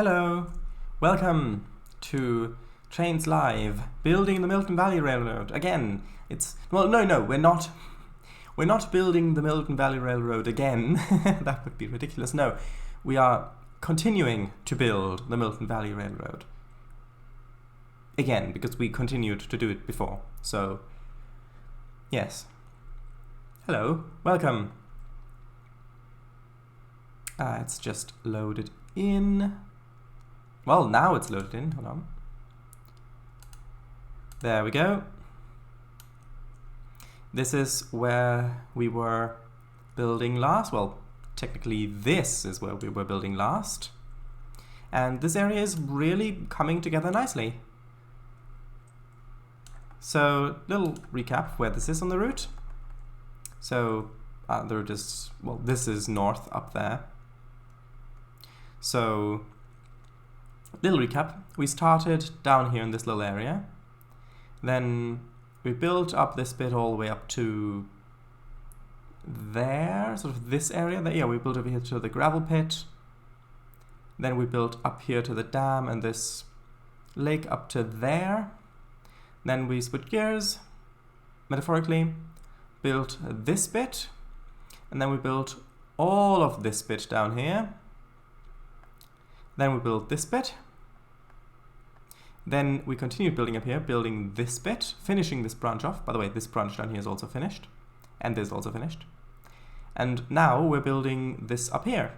Hello, welcome to Trainz Live, building the Milton Valley Railroad. Again, we're not building the Milton Valley Railroad again. That would be ridiculous. No, we are continuing to build the Milton Valley Railroad. Again, because we continued to do it before. So, yes. Hello, welcome. It's just loaded in. Well, now it's loaded in. Hold on. There we go. This is where we were building last. Well, technically this is where we were building last. And this area is really coming together nicely. So, little recap where this is on the route. So, the route is, well, this is north up there. So, little recap, we started down here in this little area. Then we built up this bit all the way up to there, sort of this area. Yeah, we built over here to the gravel pit. Then we built up here to the dam and this lake up to there. Then we switched gears, metaphorically, built this bit. And then we built all of this bit down here. Then we built this bit. Then we continued building up here, building this bit, finishing this branch off. By the way, this branch down here is also finished. And this is also finished. And now we're building this up here,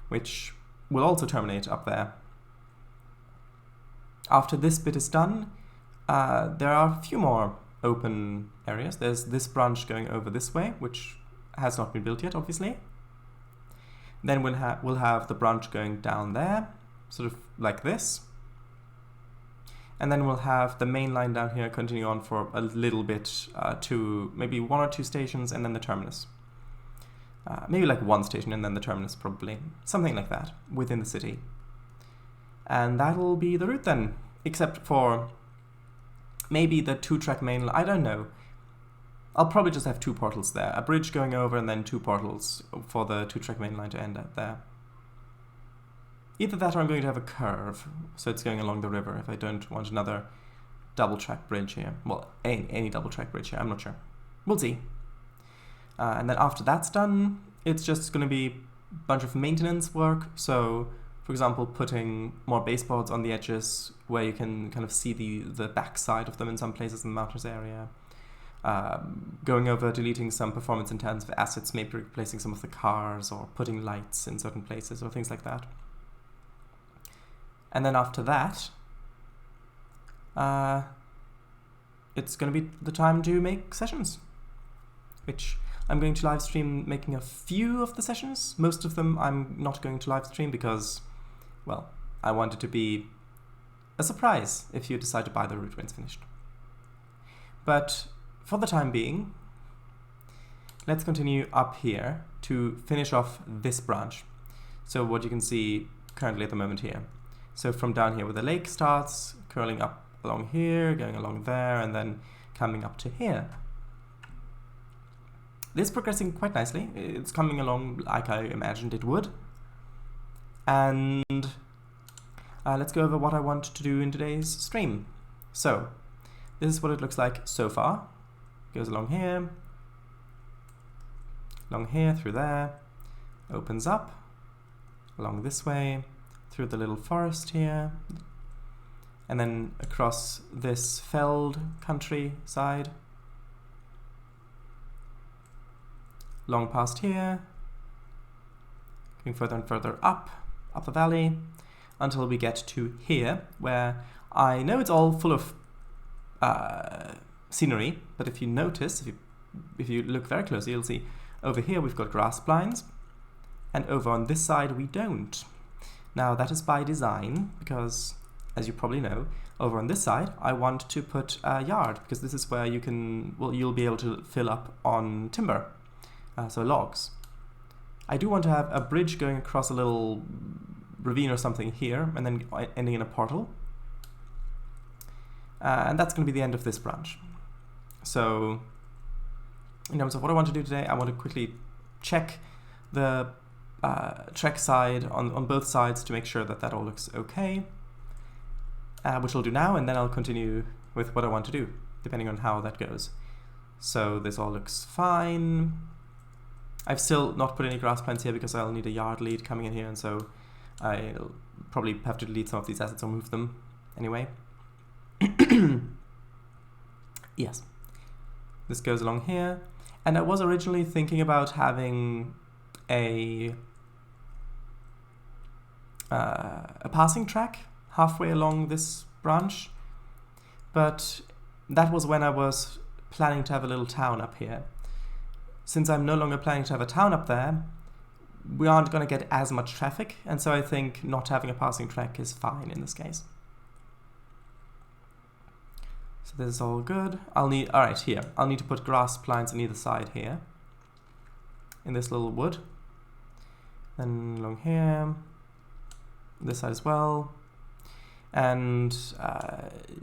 which will also terminate up there. After this bit is done, there are a few more open areas. There's this branch going over this way, which has not been built yet, obviously. Then we'll have the branch going down there, sort of like this. And then we'll have the main line down here continue on for a little bit to maybe 1 or 2 stations and then the terminus. Maybe like 1 station and then the terminus probably. Something like that within the city. And that'll be the route then, except for maybe the 2-track main line. I don't know. I'll probably just have 2 portals there. A bridge going over and then 2 portals for the 2-track main line to end at there. Either that or I'm going to have a curve, so it's going along the river if I don't want another double-track bridge here. Well, any double-track bridge here, I'm not sure. We'll see. And then after that's done, it's just going to be a bunch of maintenance work. So, for example, putting more baseboards on the edges where you can kind of see the backside of them in some places in the mountains area. Going over, deleting some performance-intensive assets, maybe replacing some of the cars or putting lights in certain places or things like that. And then after that, it's going to be the time to make sessions, which I'm going to live stream making a few of the sessions. Most of them I'm not going to live stream because, well, I want it to be a surprise if you decide to buy the route when it's finished. But for the time being, let's continue up here to finish off this branch. So what you can see currently at the moment here. So from down here where the lake starts, curling up along here, going along there, and then coming up to here. This is progressing quite nicely. It's coming along like I imagined it would. And let's go over what I want to do in today's stream. So this is what it looks like so far. Goes along here, through there, opens up, along this way, through the little forest here, and then across this felled countryside, long past here, going further and further up the valley, until we get to here, where I know it's all full of scenery, but if you notice, if you look very closely, you'll see over here we've got grass blinds, and over on this side we don't. Now that is by design, because as you probably know, over on this side I want to put a yard, because this is where you can, well, you'll be able to fill up on timber, so logs. I do want to have a bridge going across a little ravine or something here, and then ending in a portal. And that's going to be the end of this branch. So in terms of what I want to do today, I want to quickly check the trek side on both sides to make sure that that all looks okay, which I'll do now, and then I'll continue with what I want to do, depending on how that goes. So this all looks fine. I've still not put any grass plants here because I'll need a yard lead coming in here, and so I'll probably have to delete some of these assets or move them anyway. Yes, this goes along here, and I was originally thinking about having a passing track halfway along this branch, but that was when I was planning to have a little town up here. Since I'm no longer planning to have a town up there, we aren't going to get as much traffic, and so I think not having a passing track is fine in this case. So this is all good. I'll need to put grass plants on either side here, in this little wood. Then along here, this side as well. And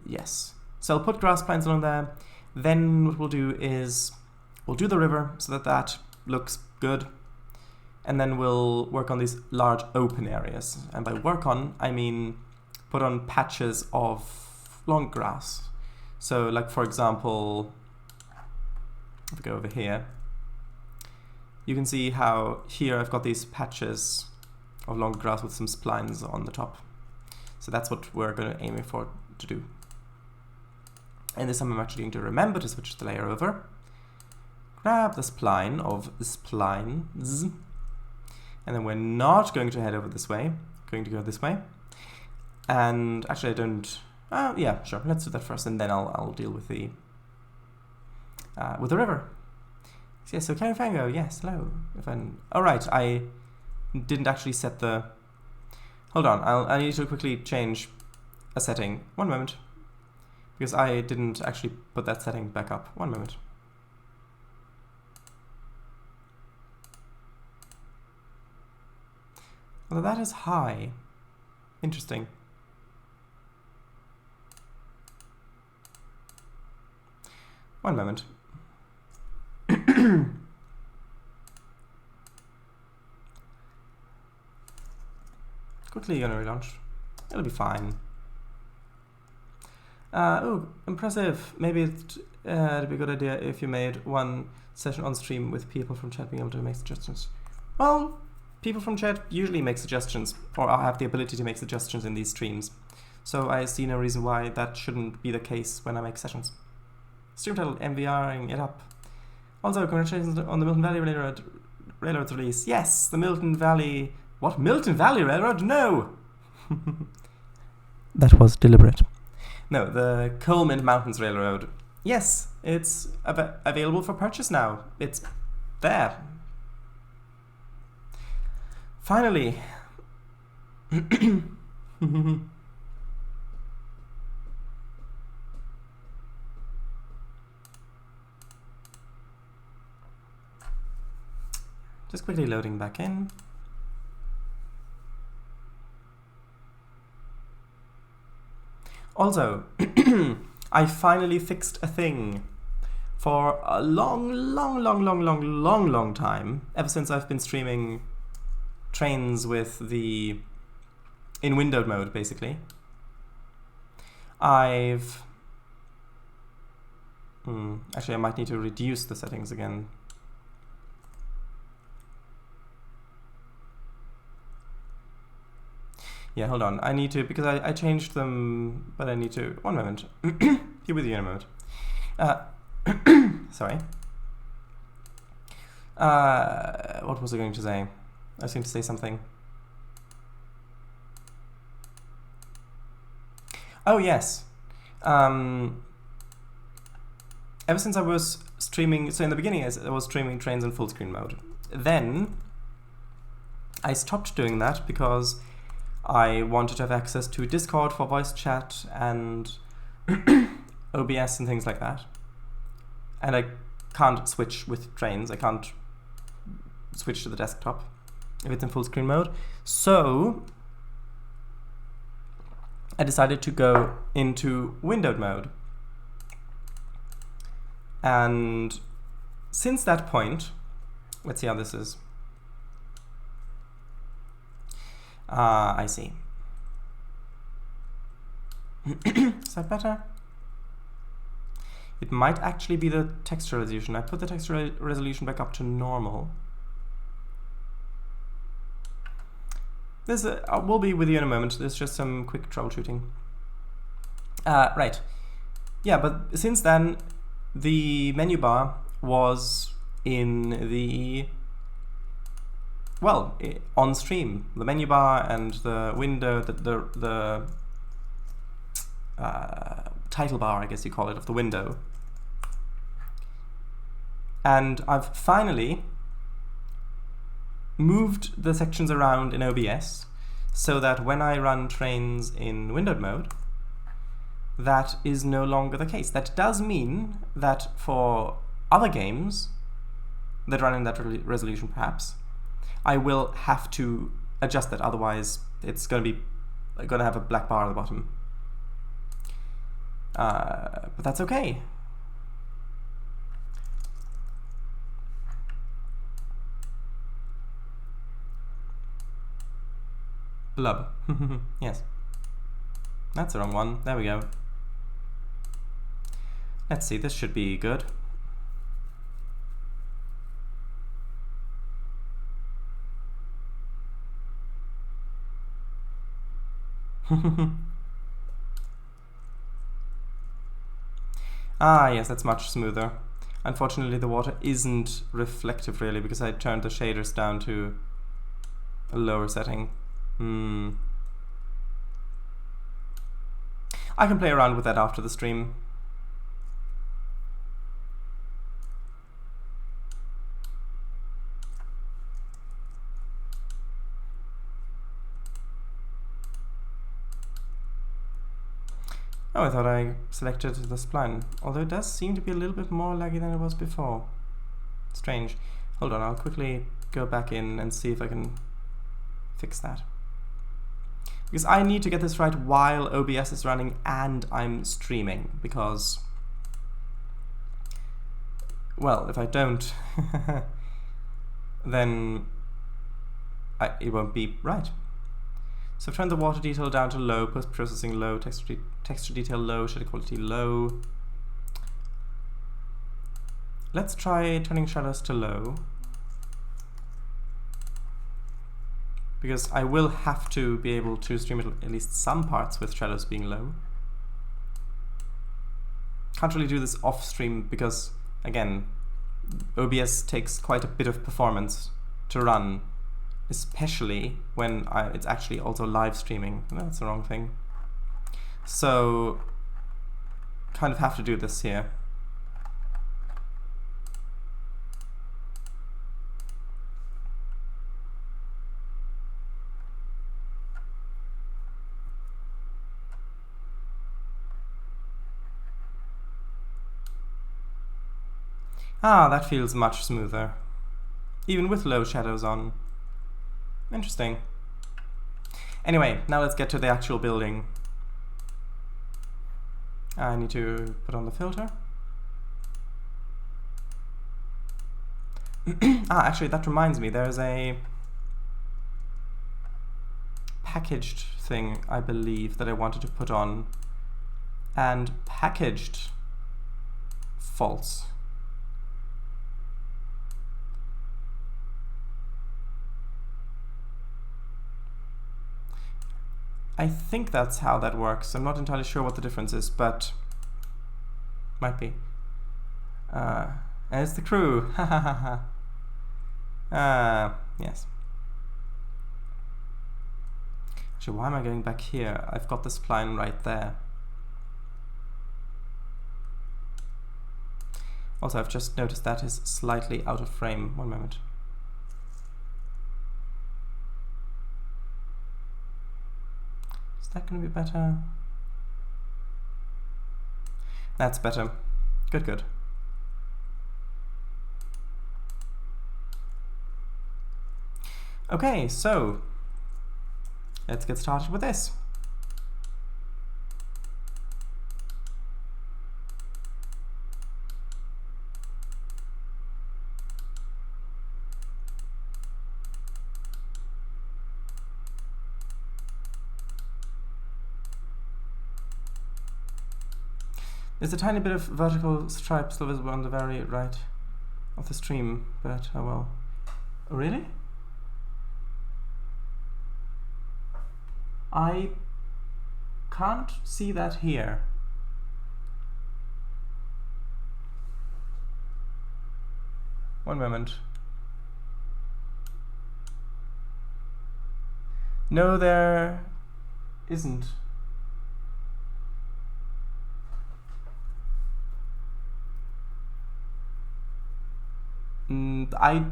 yes, so I'll put grass plants along there. Then what we'll do is we'll do the river so that that looks good, and then we'll work on these large open areas. And by work on, I mean put on patches of long grass. So like, for example, if we go over here, you can see how here I've got these patches of long grass with some splines on the top. So that's what we're going to aim for to do. And this time I'm actually going to remember to switch the layer over, grab the spline of splines, and then we're not going to head over this way, going to go this way. And actually I don't, yeah, sure, let's do that first, and then I'll deal with the river. Yes, so Carifango, yes, hello. Oh right, I didn't actually set the, hold on, I need to quickly change a setting. One moment. Because I didn't actually put that setting back up. One moment. Well, that is high. Interesting. One moment. Quickly gonna relaunch. It'll be fine. Oh, impressive. Maybe it'd be a good idea if you made one session on stream with people from chat being able to make suggestions. Well, people from chat usually make suggestions, or have the ability to make suggestions in these streams. So I see no reason why that shouldn't be the case when I make sessions. Stream title, MVRing it up. Also, congratulations on the Milton Valley Railroad's release. Yes, the Milton Valley... What? Milton Valley Railroad? No! That was deliberate. No, the Coleman Mountains Railroad. Yes, it's available for purchase now. It's there. Finally. Just quickly loading back in. Also, I finally fixed a thing for a long time, ever since I've been streaming Trainz with the in windowed mode, basically. Actually, I might need to reduce the settings again. Yeah, hold on. I need to, because I changed them, but I need to, one moment. Be with you in a moment. Sorry. What was I going to say? I was going to say something. Oh, yes. Ever since I was streaming, so in the beginning I was streaming Trainz in full screen mode. Then I stopped doing that because I wanted to have access to Discord for voice chat and OBS and things like that. And I can't switch with Trainz. I can't switch to the desktop if it's in full screen mode. So I decided to go into windowed mode. And since that point, let's see how this is. I see. Is that better? It might actually be the texture resolution. I put the texture resolution back up to normal. This will be with you in a moment. There's just some quick troubleshooting. Right. Yeah, but since then, the menu bar was in the, well, on stream. The menu bar and the window, the title bar, I guess you call it, of the window. And I've finally moved the sections around in OBS so that when I run Trainz in windowed mode, that is no longer the case. That does mean that for other games that run in that resolution, perhaps, I will have to adjust that. Otherwise, it's going to have a black bar at the bottom. But that's okay. Blub. Yes. That's the wrong one. There we go. Let's see, this should be good. Ah, yes, that's much smoother. Unfortunately, the water isn't reflective really because I turned the shaders down to a lower setting. I can play around with that after the stream. Oh, I thought I selected the spline, although it does seem to be a little bit more laggy than it was before. Strange. Hold on, I'll quickly go back in and see if I can fix that. Because I need to get this right while OBS is running and I'm streaming, because, well, if I don't, then it won't be right. So I've turned the water detail down to low, post-processing low, texture detail low, shadow quality low. Let's try turning shadows to low, because I will have to be able to stream at least some parts with shadows being low. Can't really do this off stream because, again, OBS takes quite a bit of performance to run, especially when it's actually also live streaming. No, that's the wrong thing. So, kind of have to do this here. Ah, that feels much smoother, even with low shadows on. Interesting. Anyway, now let's get to the actual building. I need to put on the filter. Actually, that reminds me, there's a packaged thing, I believe, that I wanted to put on. And packaged false. I think that's how that works. I'm not entirely sure what the difference is, but might be. And it's the crew. Ha ha ha ha. Yes. Actually, why am I going back here? I've got the spline right there. Also, I've just noticed that is slightly out of frame. One moment. Is that going to be better? That's better. Good, good. Okay, so let's get started with this. There's a tiny bit of vertical stripe still visible on the very right of the stream, but oh well. Oh, really? I can't see that here. One moment. No, there isn't.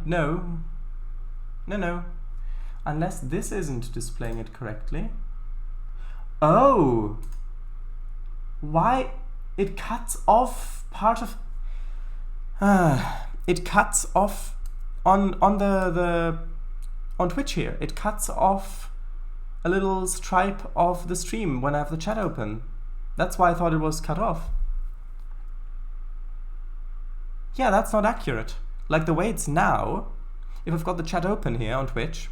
No. Unless this isn't displaying it correctly. Oh! Why? It cuts off part of... it cuts off on Twitch here. It cuts off a little stripe of the stream when I have the chat open. That's why I thought it was cut off. Yeah, that's not accurate. Like the way it's now, if I've got the chat open here on Twitch,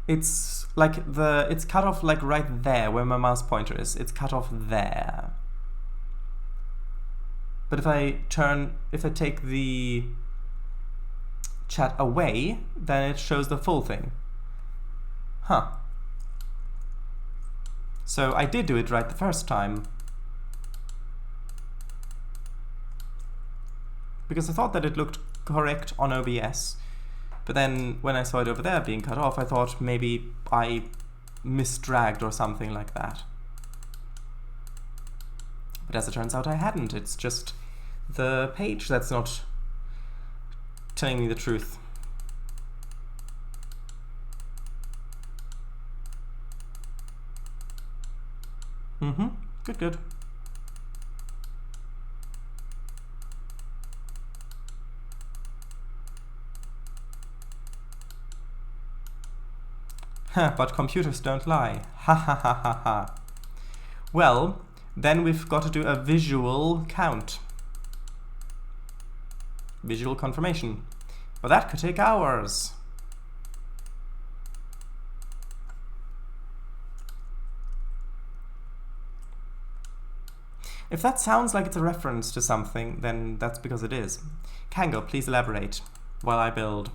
it's like it's cut off like right there where my mouse pointer is. It's cut off there. But if I take the chat away, then it shows the full thing. Huh. So I did do it right the first time. Because I thought that it looked correct on OBS. But then when I saw it over there being cut off, I thought maybe I misdragged or something like that. But as it turns out, I hadn't. It's just the page that's not telling me the truth. Good. But computers don't lie. Ha ha ha ha ha. Well, then we've got to do a visual count. Visual confirmation. Well, that could take hours. If that sounds like it's a reference to something, then that's because it is. Kango, please elaborate while I build.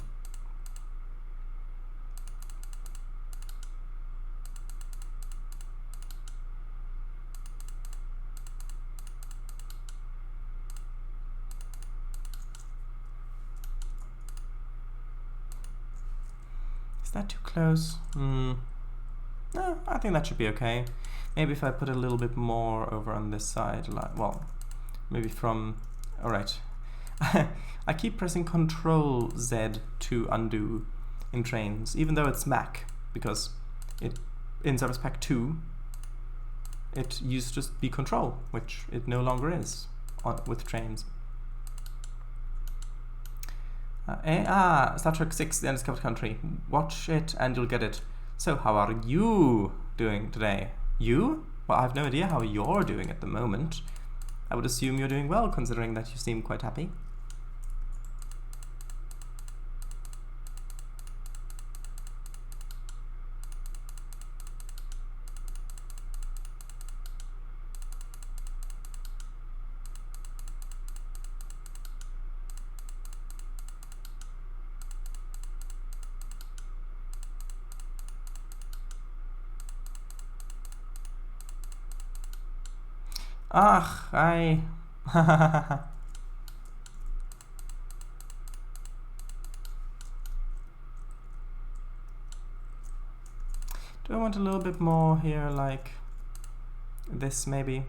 Is that too close? No, I think that should be okay. Maybe if I put a little bit more over on this side, like, well, maybe from, all right. I keep pressing Control Z to undo in Trainz, even though it's Mac, because in Service Pack 2, it used to be Control, which it no longer is with Trainz. Star Trek 6, The Undiscovered Country. Watch it and you'll get it. So how are you doing today? You? Well, I have no idea how you're doing at the moment. I would assume you're doing well, considering that you seem quite happy. Ach, I... Do I want a little bit more here, like this maybe?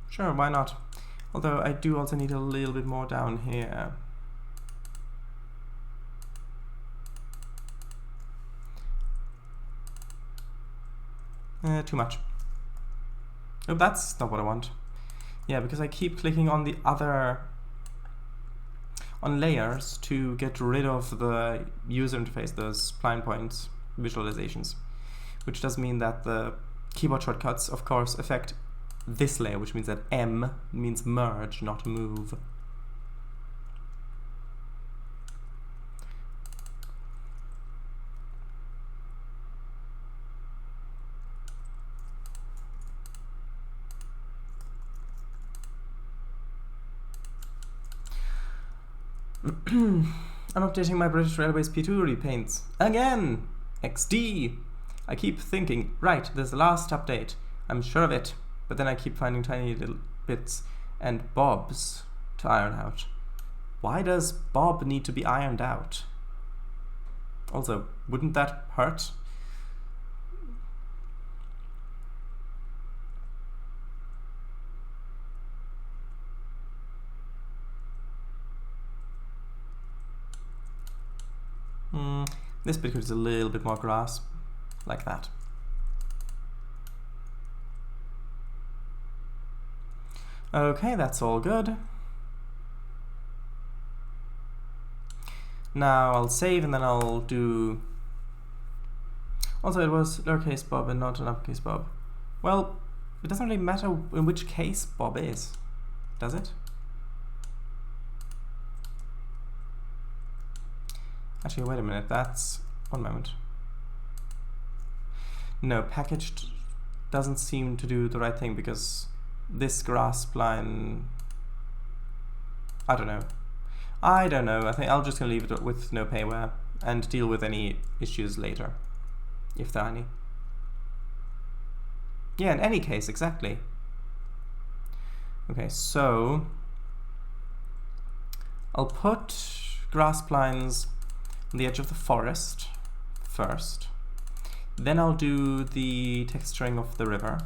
Sure, why not? Although I do also need a little bit more down here. Too much. Oh, that's not what I want. Yeah, because I keep clicking on the other... on layers to get rid of the user interface, those spline points visualizations. Which does mean that the keyboard shortcuts, of course, affect this layer, which means that M means merge, not move. I'm updating my British Railways P2 repaints. Again! XD! I keep thinking, right, there's the last update. I'm sure of it. But then I keep finding tiny little bits and bobs to iron out. Why does Bob need to be ironed out? Also, wouldn't that hurt? This bit could use a little bit more grass, like that. Okay, that's all good. Now I'll save and then I'll do... Also, it was lowercase Bob and not an uppercase Bob. Well, it doesn't really matter in which case Bob is, does it? Actually, wait a minute, that's... one moment. No, packaged doesn't seem to do the right thing because this grasp line... I don't know. I think I'll just gonna leave it with no payware and deal with any issues later, if there are any. Yeah, in any case, exactly. Okay, so I'll put grasp lines on the edge of the forest first. Then I'll do the texturing of the river.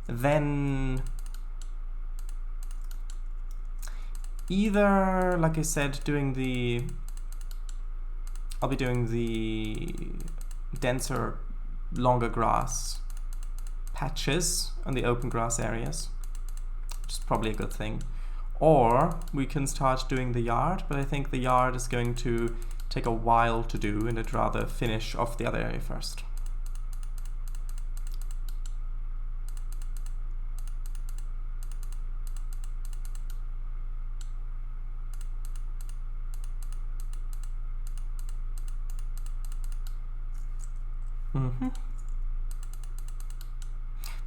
Then either, like I said, I'll be doing the denser, longer grass patches on the open grass areas, which is probably a good thing. Or we can start doing the yard, but I think the yard is going to take a while to do, and I'd rather finish off the other area first.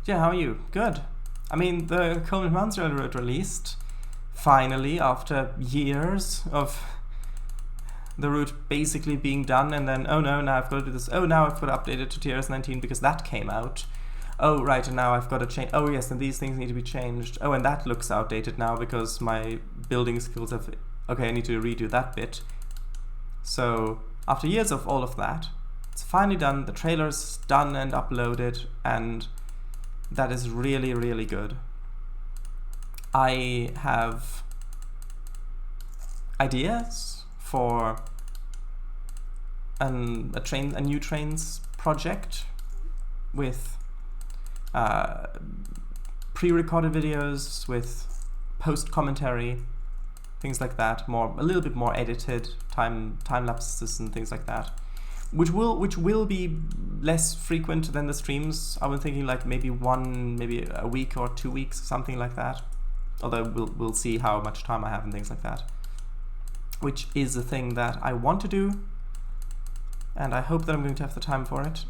Yeah, how are you? Good. I mean, the Coleman Mounds Railroad released, finally, after years of the route basically being done, and then, oh no, now I've got to do this. Oh, now I've got to update it to TRS-19 because that came out. Oh, right, and now I've got to change. Oh, yes, and these things need to be changed. Oh, and that looks outdated now because my building skills have... Okay, I need to redo that bit. So, after years of all of that, it's finally done. The trailer's done and uploaded, and that is really, really good. I have ideas for a new Trainz project with pre-recorded videos, with post commentary, things like that. A little bit more edited time lapses and things like that, which will be less frequent than the streams. I was thinking like maybe a week or 2 weeks, something like that. Although we'll see how much time I have and things like that, which is a thing that I want to do, and I hope that I'm going to have the time for it,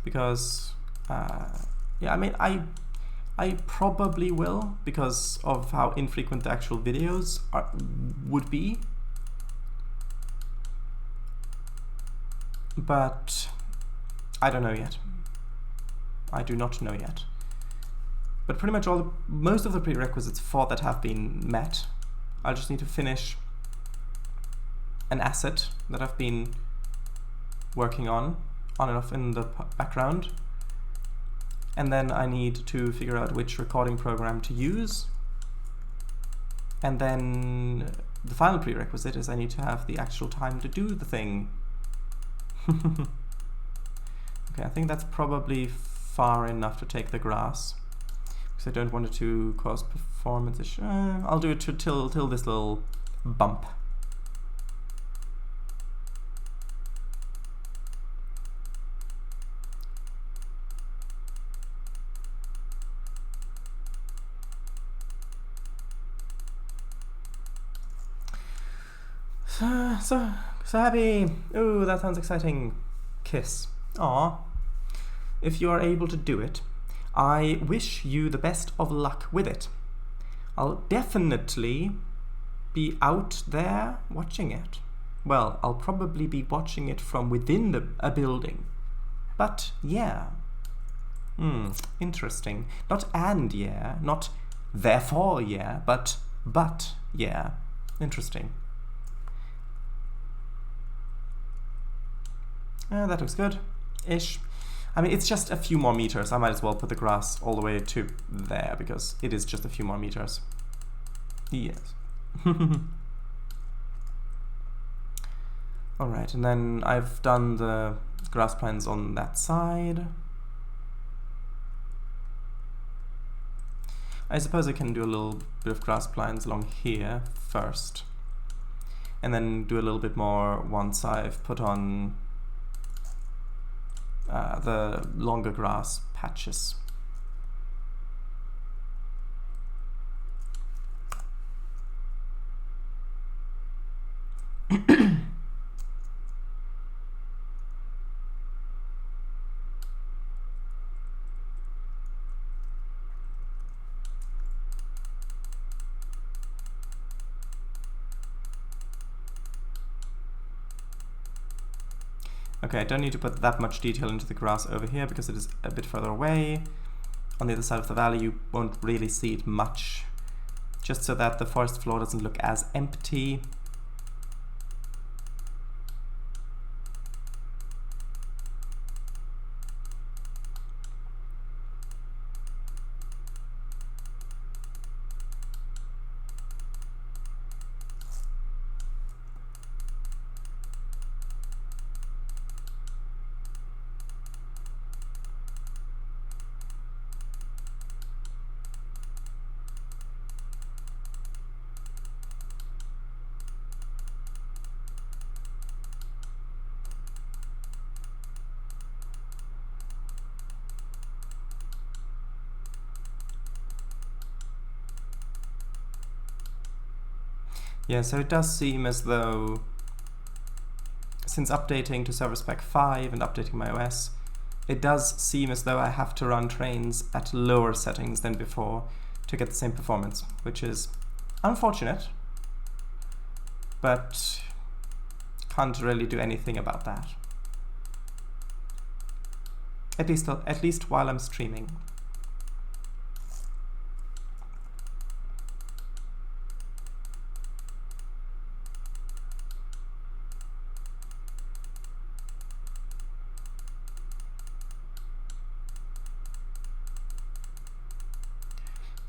because yeah, I mean, I probably will, because of how infrequent the actual videos would be, but I don't know yet. I do not know yet. But pretty much most of the prerequisites for that have been met. I just need to finish an asset that I've been working on and off in the background. And then I need to figure out which recording program to use. And then the final prerequisite is I need to have the actual time to do the thing. Okay, I think that's probably far enough to take the grass, because I don't want it to cause performance issues. I'll do it till this little bump. So happy. Ooh, that sounds exciting. Kiss. Aw. If you are able to do it, I wish you the best of luck with it. I'll definitely be out there watching it. Well, I'll probably be watching it from within a building. But yeah. Interesting. Not and yeah, not therefore yeah, but yeah. Interesting. That looks good-ish. I mean, it's just a few more meters. I might as well put the grass all the way to there, because it is just a few more meters. Yes. Alright, and then I've done the grass plants on that side. I suppose I can do a little bit of grass plants along here first. And then do a little bit more once I've put on the longer grass patches. Okay, I don't need to put that much detail into the grass over here because it is a bit further away. On the other side of the valley you won't really see it much, just so that the forest floor doesn't look as empty. Yeah, so it does seem as though, since updating to Server Spec 5 and updating my OS, it does seem as though I have to run Trainz at lower settings than before to get the same performance, which is unfortunate, but can't really do anything about that. At least while I'm streaming.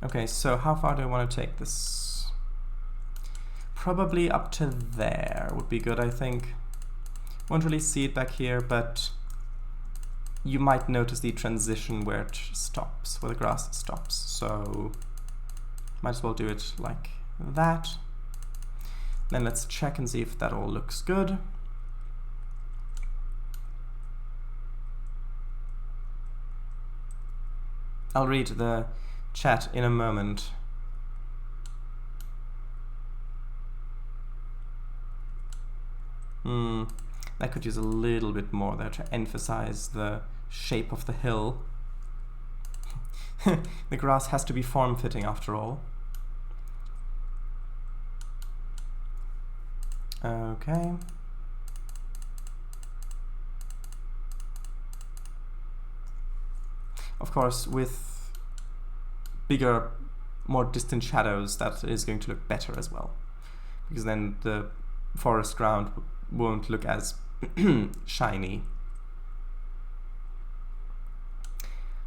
Okay, so how far do I want to take this? Probably up to there would be good, I think. Won't really see it back here, but you might notice the transition where it stops, where the grass stops. So might as well do it like that. Then let's check and see if that all looks good. I'll read the chat in a moment. I could use a little bit more there to emphasize the shape of the hill. The grass has to be form-fitting after all. Okay. Of course, with bigger, more distant shadows, that is going to look better as well, because then the forest ground won't look as shiny.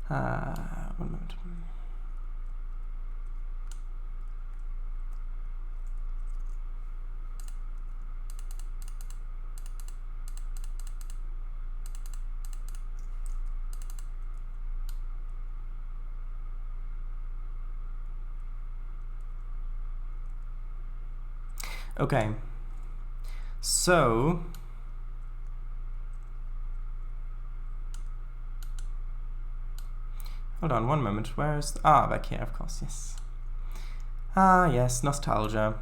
One moment. Okay, so hold on one moment, where's back here, of course, yes. Yes, nostalgia.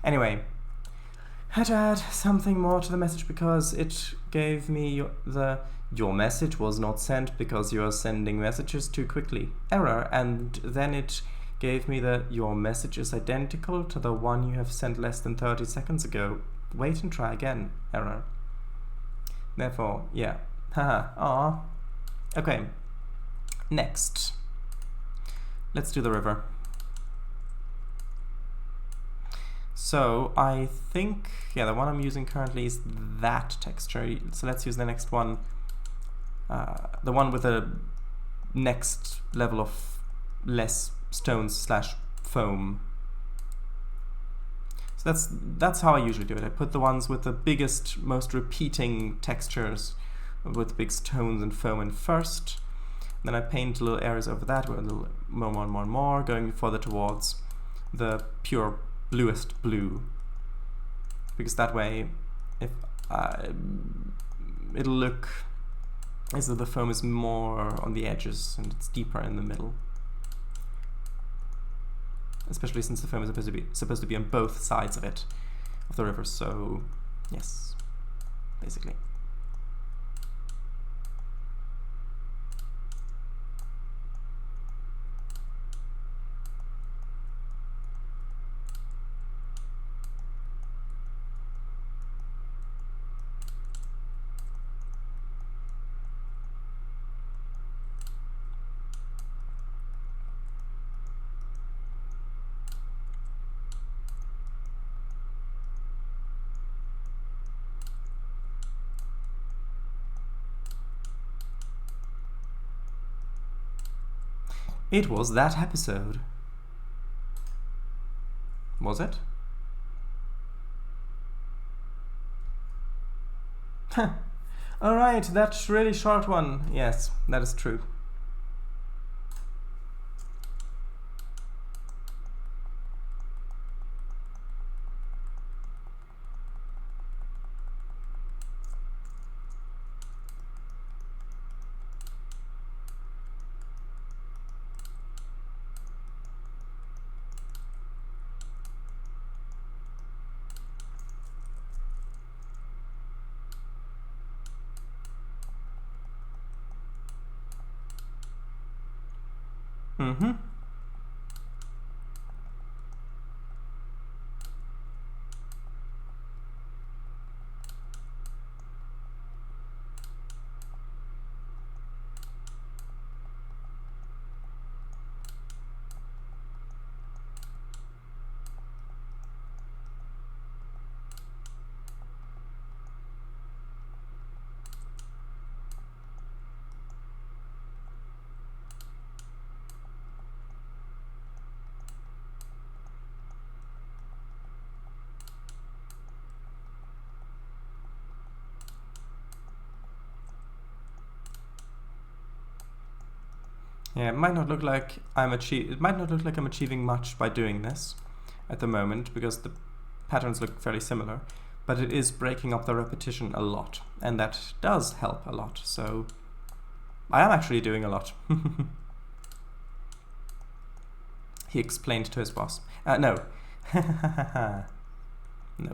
Anyway, had to add something more to the message because it gave me the your message was not sent because you are sending messages too quickly. Error. And then it gave me that your message is identical to the one you have sent less than 30 seconds ago. Wait and try again. Error. Therefore, yeah. Haha. Aw. Okay. Next. Let's do the river. So I think, yeah, the one I'm using currently is that texture. So let's use the next one. The one with the next level of less stones / foam. So that's how I usually do it. I put the ones with the biggest, most repeating textures with big stones and foam in first. Then I paint little areas over that with a little more, going further towards the pure bluest blue. Because that way, if it'll look as though the foam is more on the edges and it's deeper in the middle. Especially since the foam is supposed to be on both sides of it, of the river. So, yes, basically. It was that episode. Was it? Alright, that really short one. Yes, that is true. Mm-hmm. Yeah, it might not look like I'm achieving much by doing this at the moment because the patterns look fairly similar, but it is breaking up the repetition a lot, and that does help a lot. So I am actually doing a lot. He explained to his boss. No. No.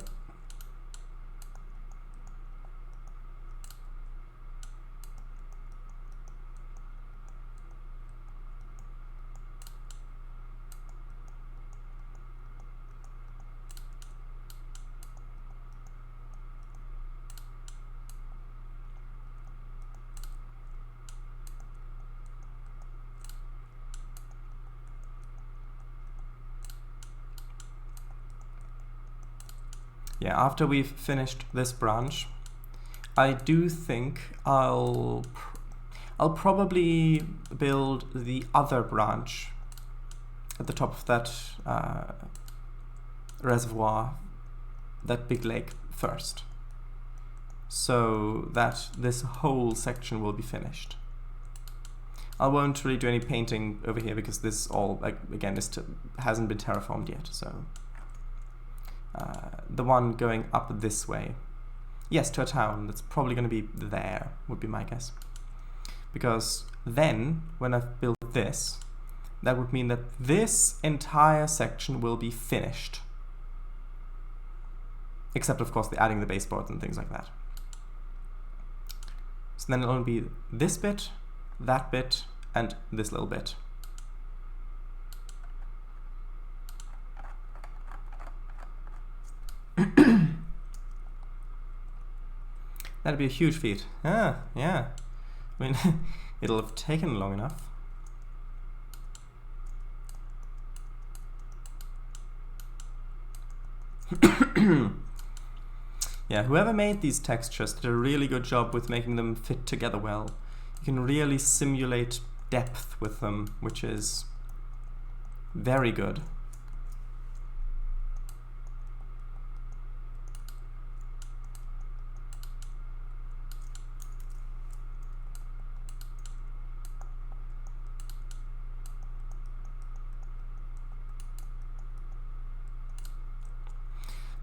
Yeah, after we've finished this branch, I do think I'll probably build the other branch at the top of that reservoir, that big lake first, so that this whole section will be finished. I won't really do any painting over here because this all, like, again, hasn't been terraformed yet, so the one going up this way, yes, to a town, that's probably going to be there, would be my guess. Because then, when I've built this, that would mean that this entire section will be finished. Except, of course, adding the baseboards and things like that. So then it'll only be this bit, that bit, and this little bit. That'd be a huge feat. Ah, yeah. I mean, it'll have taken long enough. Yeah, whoever made these textures did a really good job with making them fit together well. You can really simulate depth with them, which is very good.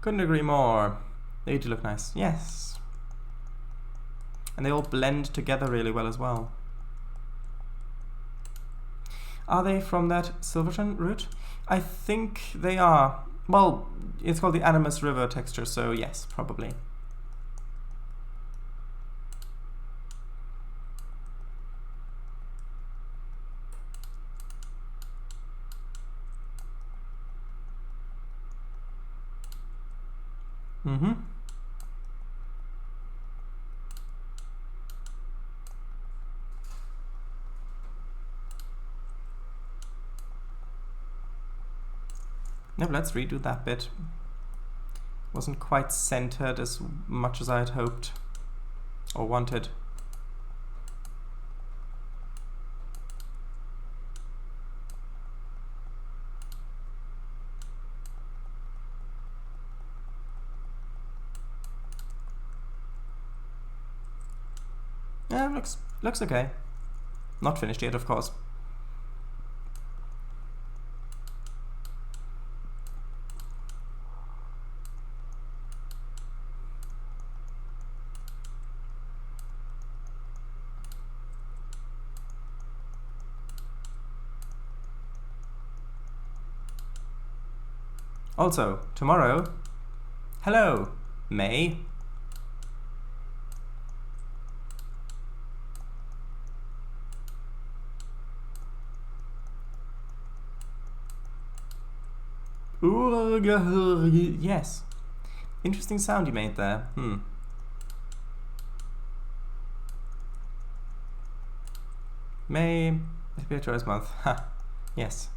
Couldn't agree more. They do look nice. Yes. And they all blend together really well as well. Are they from that Silverton route? I think they are. Well, it's called the Animus River texture, so yes, probably. Mm-hmm. Now let's redo that bit. Wasn't quite centered as much as I had hoped or wanted. Yeah, looks okay. Not finished yet, of course. Also, tomorrow, hello, May. Yes. Interesting sound you made there. May, Beatrice month. Ha. Yes.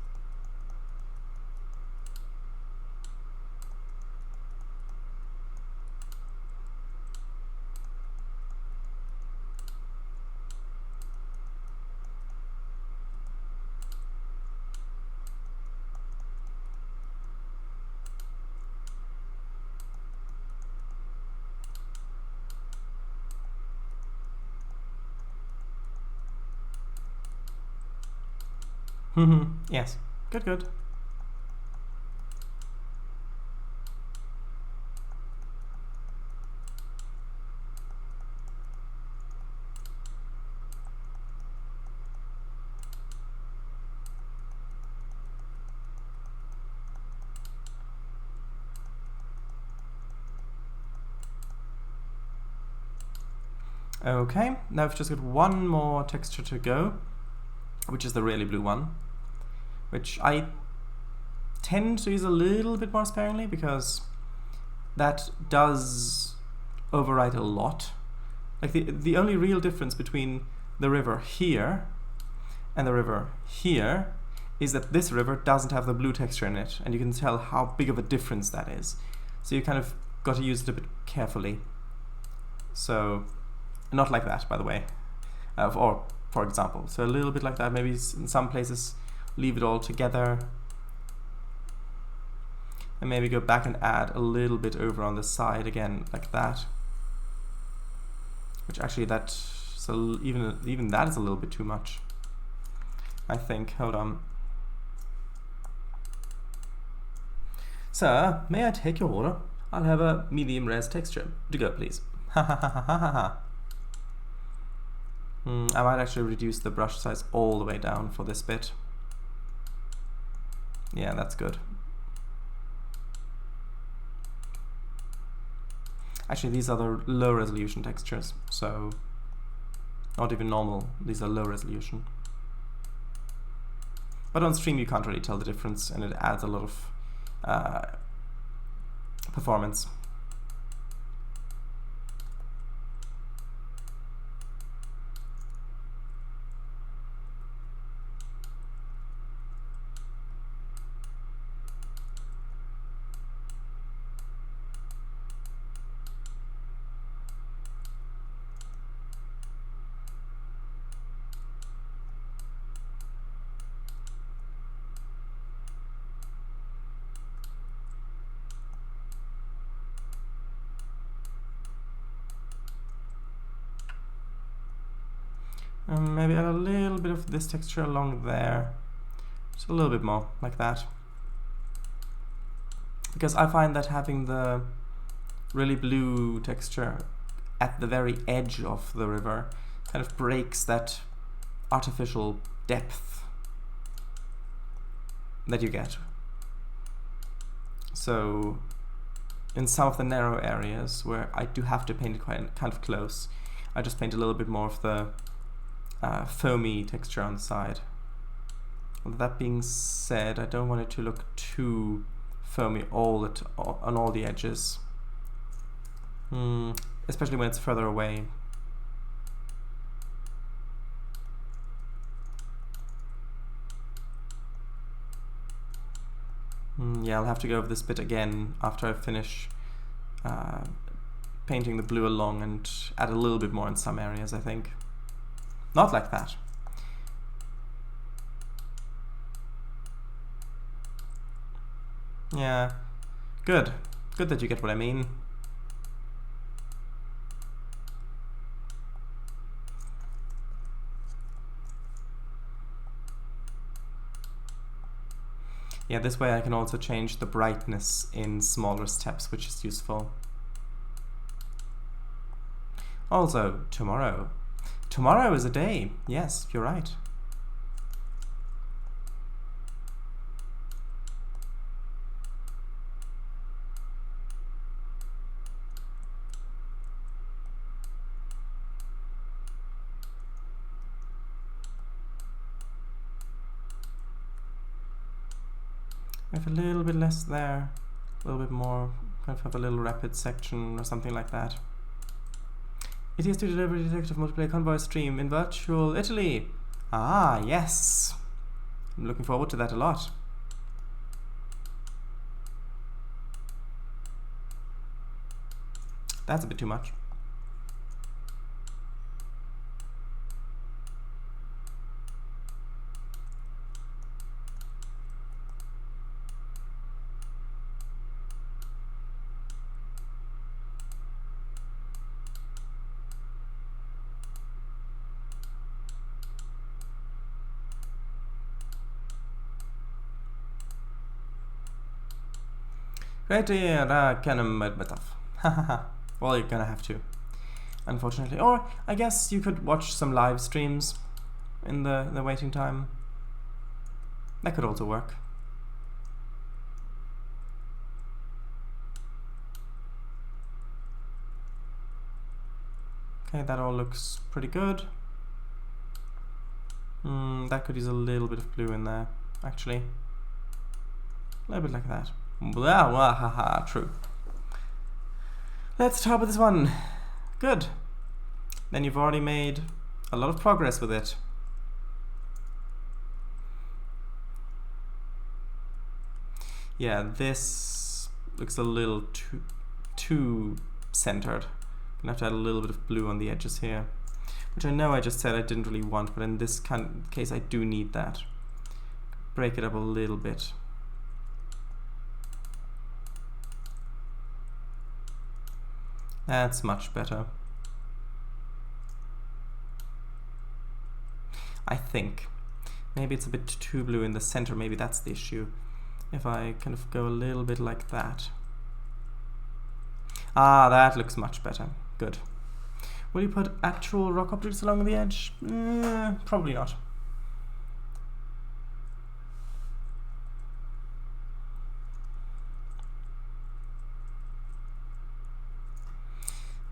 Yes. Good. Okay, now I've just got one more texture to go, which is the really blue one, which I tend to use a little bit more sparingly because that does overwrite a lot. Like the only real difference between the river here and the river here is that this river doesn't have the blue texture in it, and you can tell how big of a difference that is. So you kind of got to use it a bit carefully. So, not like that, by the way, or for example. So a little bit like that, maybe in some places leave it all together, and maybe go back and add a little bit over on the side again, like that. Which actually even that is a little bit too much, I think. Hold on. Sir, may I take your order? I'll have a medium res texture. To go, please. Ha ha ha ha ha ha. I might actually reduce the brush size all the way down for this bit. Yeah, that's good. Actually, these are the low resolution textures, so Not even normal, these are low resolution. But on stream you can't really tell the difference, and it adds a lot of performance. Maybe add a little bit of this texture along there. Just a little bit more, like that. Because I find that having the really blue texture at the very edge of the river kind of breaks that artificial depth that you get. So in some of the narrow areas where I do have to paint it kind of close, I just paint a little bit more of the foamy texture on the side. That being said, I don't want it to look too foamy on all the edges, especially when it's further away. Yeah, I'll have to go over this bit again after I finish painting the blue along and add a little bit more in some areas, I think. Not like that. Yeah, good. Good that you get what I mean. Yeah, this way I can also change the brightness in smaller steps, which is useful. Also, tomorrow. Tomorrow is a day. Yes, you're right. I have a little bit less there, a little bit more, kind of have a little rapid section or something like that. It is to deliver detective multiplayer convoy stream in virtual Italy. Ah, yes. I'm looking forward to that a lot. That's a bit too much. Right here, well, you're gonna have to, unfortunately. Or I guess you could watch some live streams in the waiting time. That could also work. Okay, that all looks pretty good. That could use a little bit of blue in there, actually. A little bit like that. Blah, blah, haha, true. Let's start with this one. Good. Then you've already made a lot of progress with it. Yeah, this looks a little too centered. Gonna have to add a little bit of blue on the edges here, which I know I just said I didn't really want, but in this case I do need that. Break it up a little bit. That's much better. I think. Maybe it's a bit too blue in the center, maybe that's the issue. If I kind of go a little bit like that. Ah, that looks much better. Good. Will you put actual rock objects along the edge? Probably not.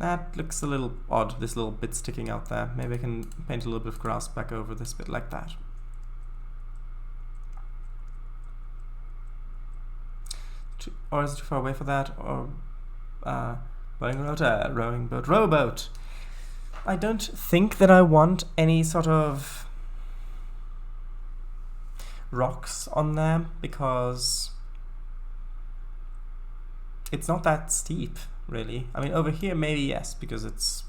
That looks a little odd, this little bit sticking out there. Maybe I can paint a little bit of grass back over this bit like that. Or is it too far away for that? Or rowing boat, rowboat. I don't think that I want any sort of rocks on there because it's not that steep, really. I mean, over here maybe yes, because it's,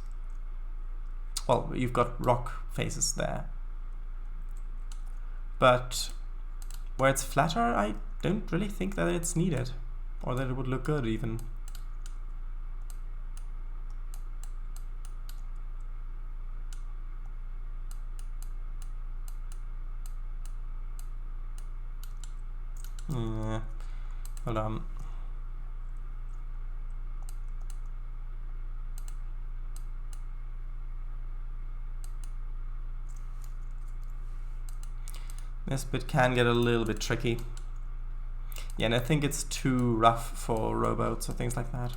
well, you've got rock faces there. But where it's flatter, I don't really think that it's needed, or that it would look good even. Hold on. This bit can get a little bit tricky. Yeah, and I think it's too rough for rowboats or things like that.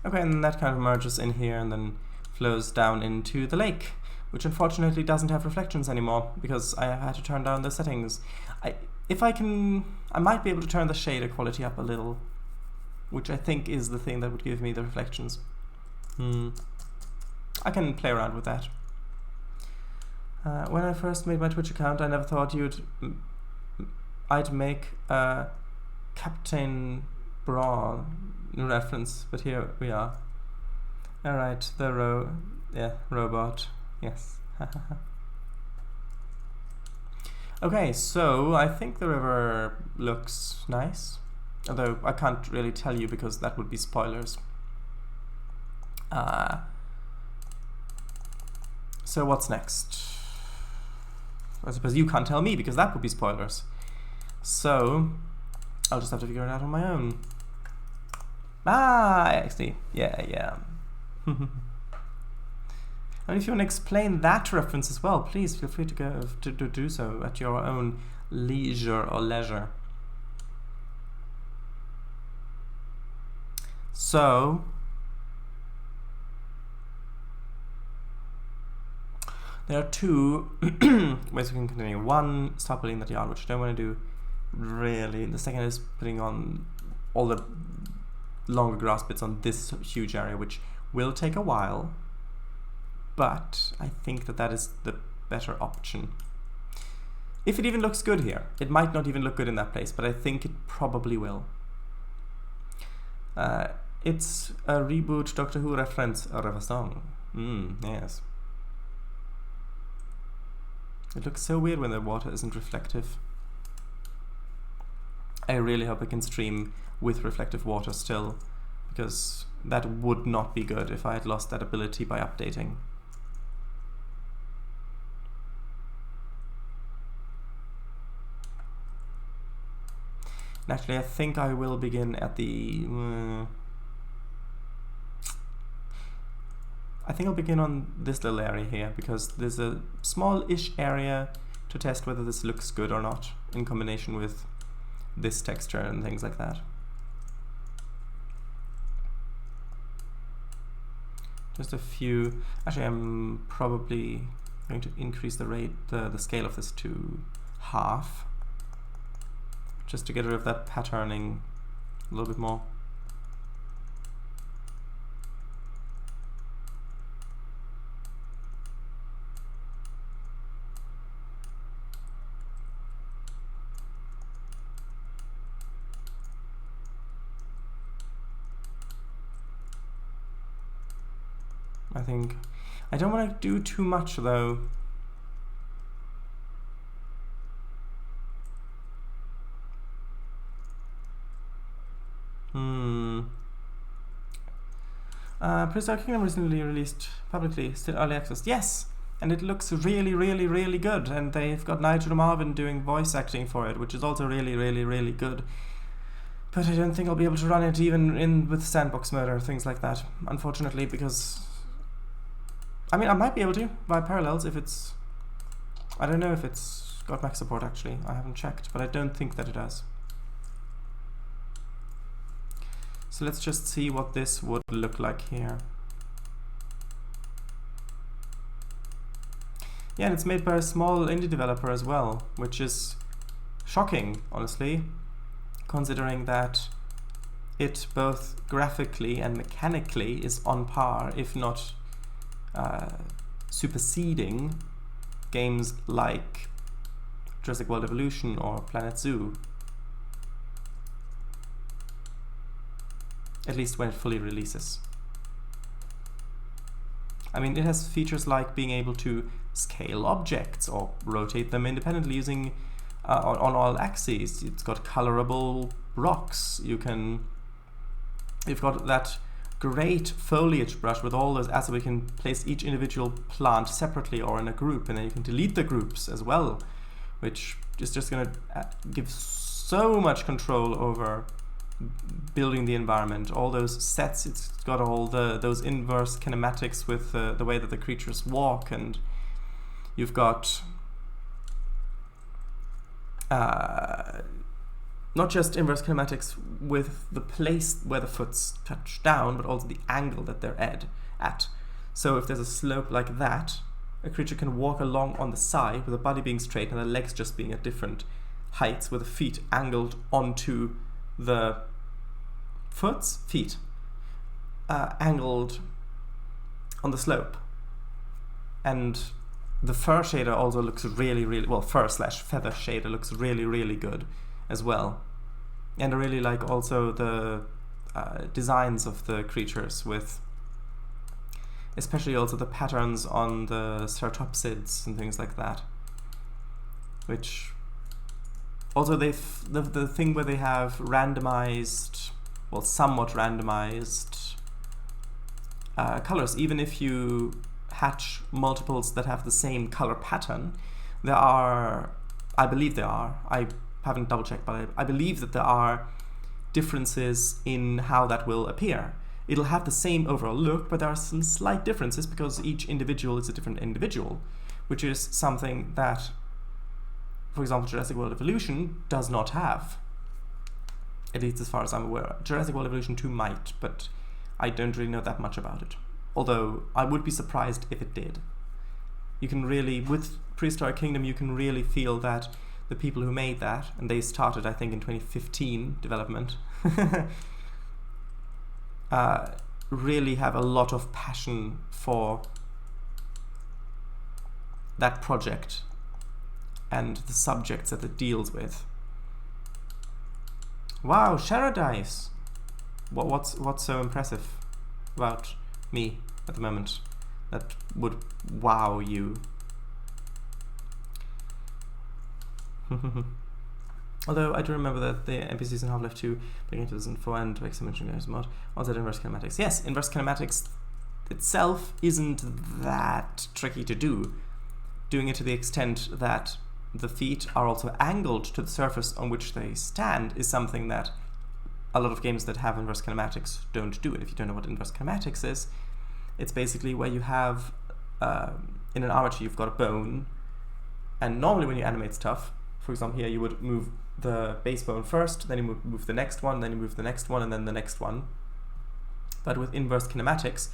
Okay, and that kind of merges in here and then flows down into the lake, which unfortunately doesn't have reflections anymore because I had to turn down the settings. If I can, I might be able to turn the shader quality up a little, which I think is the thing that would give me the reflections. I can play around with that. When I first made my Twitch account, I never thought I'd make a Captain Braun reference, but here we are. Alright, the robot, yes. Okay, so I think the river looks nice, although I can't really tell you because that would be spoilers. So what's next? I suppose you can't tell me because that would be spoilers. So I'll just have to figure it out on my own. Actually, yeah. And if you want to explain that reference as well, please feel free to go to do so at your own leisure or leisure. So there are two ways we can continue. One, start building that yard, which I don't want to do really. The second is putting on all the longer grass bits on this huge area, which will take a while, but I think that is the better option. If it even looks good here, it might not even look good in that place, but I think it probably will. It's a reboot Doctor Who reference, Revasong. Yes. It looks so weird when the water isn't reflective. I really hope I can stream with reflective water still, because that would not be good if I had lost that ability by updating. And actually, I think I will begin at the... I think I'll begin on this little area here, because there's a small-ish area to test whether this looks good or not, in combination with this texture and things like that. Just a few. Actually, I'm probably going to increase the scale of this to half, just to get rid of that patterning a little bit more. I think I don't want to do too much though. Prehistoric Kingdom recently released publicly, still early access. Yes! And it looks really, really, really good. And they've got Nigel Marvin doing voice acting for it, which is also really, really, really good. But I don't think I'll be able to run it even with sandbox mode or things like that, unfortunately, because... I mean, I might be able to, via Parallels, if it's... I don't know if it's got Mac support, actually. I haven't checked, but I don't think that it does. So let's just see what this would look like here. Yeah, and it's made by a small indie developer as well, which is shocking, honestly, considering that it both graphically and mechanically is on par, if not superseding games like Jurassic World Evolution or Planet Zoo. At least when it fully releases. I mean, it has features like being able to scale objects or rotate them independently using on all axes. It's got colorable rocks. You've got that great foliage brush with all those assets where you can place each individual plant separately or in a group, and then you can delete the groups as well, which is just going to give so much control over building the environment. All those sets, it's got all those inverse kinematics with the way that the creatures walk, and you've got not just inverse kinematics with the place where the foots touch down, but also the angle that they're at. So if there's a slope like that, a creature can walk along on the side with the body being straight and the legs just being at different heights with the feet angled onto the feet angled on the slope. And the fur shader also looks really, really well. Fur/feather shader looks really, really good as well. And I really like also the designs of the creatures, with especially also the patterns on the ceratopsids and things like that. Which also the thing where they have randomized, well, somewhat randomized colors. Even if you hatch multiples that have the same color pattern, I believe there are, I haven't double checked, but I believe that there are differences in how that will appear. It'll have the same overall look, but there are some slight differences because each individual is a different individual, which is something that, for example, Jurassic World Evolution does not have. At least as far as I'm aware. Jurassic World Evolution 2 might, but I don't really know that much about it. Although I would be surprised if it did. You can really, with Prehistoric Kingdom, you can really feel that the people who made that, and they started, I think, in 2015 development, really have a lot of passion for that project and the subjects that it deals with. Wow, Sharadise! What's so impressive about me at the moment that would wow you? Although I do remember that the NPCs in Half-Life 2 bring into this info and to exclamation games mod also had inverse kinematics. Yes, inverse kinematics itself isn't that tricky to do. Doing it to the extent that the feet are also angled to the surface on which they stand is something that a lot of games that have inverse kinematics don't do. And if you don't know what inverse kinematics is, it's basically where you have, in an armature, you've got a bone, and normally when you animate stuff, for example here, you would move the base bone first, then you move the next one, then you move the next one, and then the next one. But with inverse kinematics,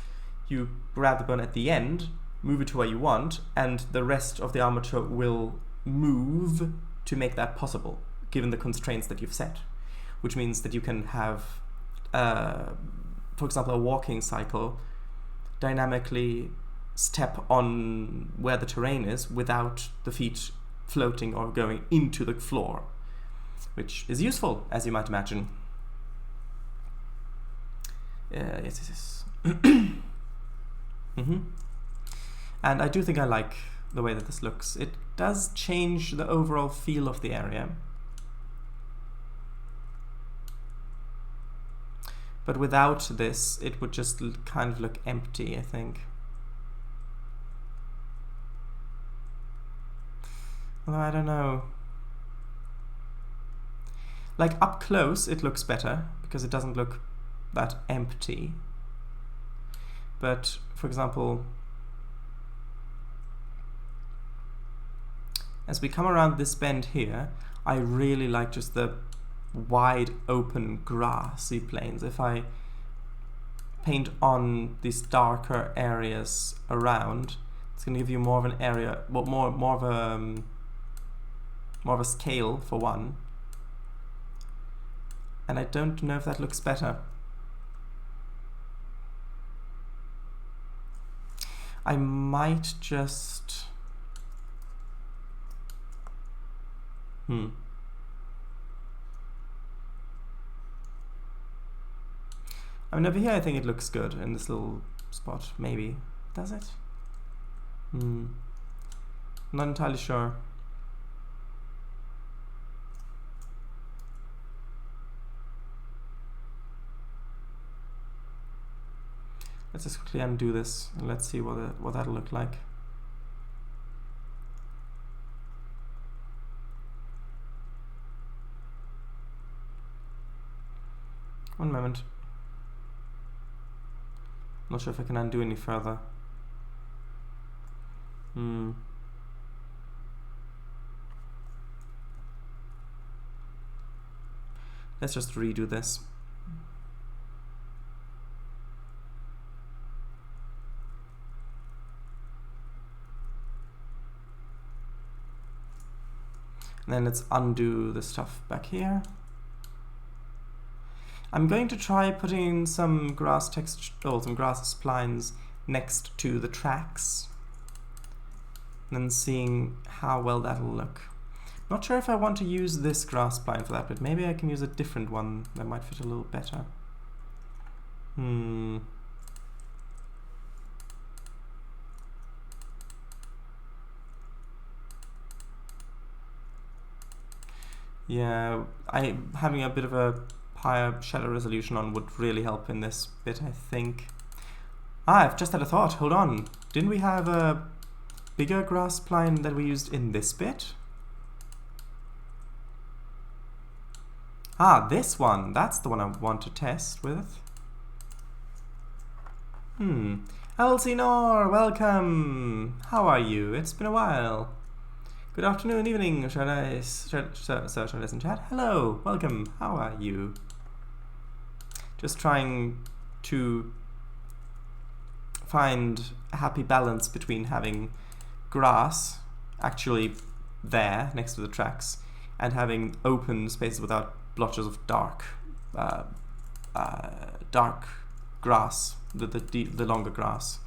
you grab the bone at the end, move it to where you want, and the rest of the armature will move to make that possible, given the constraints that you've set. Which means that you can have, for example, a walking cycle dynamically step on where the terrain is without the feet floating or going into the floor, which is useful, as you might imagine. Yes. Mm-hmm. And I do think I like the way that this looks. It does change the overall feel of the area. But without this, it would just kind of look empty, I think. Although I don't know. Like up close, it looks better because it doesn't look that empty. But for example, as we come around this bend here, I really like just the wide open grassy plains. If I paint on these darker areas around, it's going to give you more of an area, more of a scale for one. And I don't know if that looks better. I might just I mean, over here I think it looks good in this little spot, maybe. Does it? Not entirely sure. Let's just quickly undo this and let's see what that'll look like. One moment. Not sure if I can undo any further. Let's just redo this. And then let's undo the stuff back here. I'm going to try putting some grass text, some grass splines next to the tracks, and then seeing how well that'll look. Not sure if I want to use this grass spline for that, but maybe I can use a different one that might fit a little better. Yeah, having a bit of a higher shadow resolution on would really help in this bit, I think. I've just had a thought. Hold on. Didn't we have a bigger grass spline that we used in this bit? This one. That's the one I want to test with. Elsinore, welcome. How are you? It's been a while. Good afternoon, evening, Shadows and chat. Hello, welcome. How are you? Just trying to find a happy balance between having grass actually there next to the tracks and having open spaces without blotches of dark grass, the longer grass,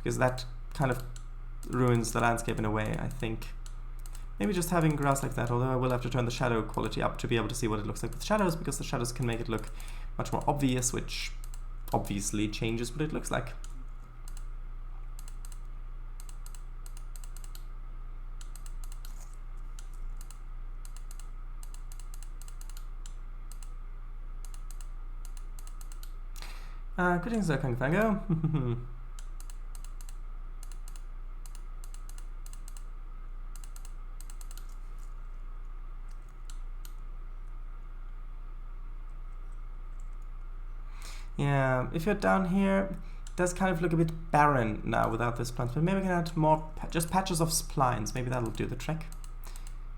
because that kind of ruins the landscape in a way, I think. Maybe just having grass like that, although I will have to turn the shadow quality up to be able to see what it looks like with shadows, because the shadows can make it look much more obvious, which obviously changes what it looks like. Greetings there, Kung Fango. Yeah, if you're down here, it does kind of look a bit barren now without this plant, but maybe we can add more, just patches of splines. Maybe that'll do the trick.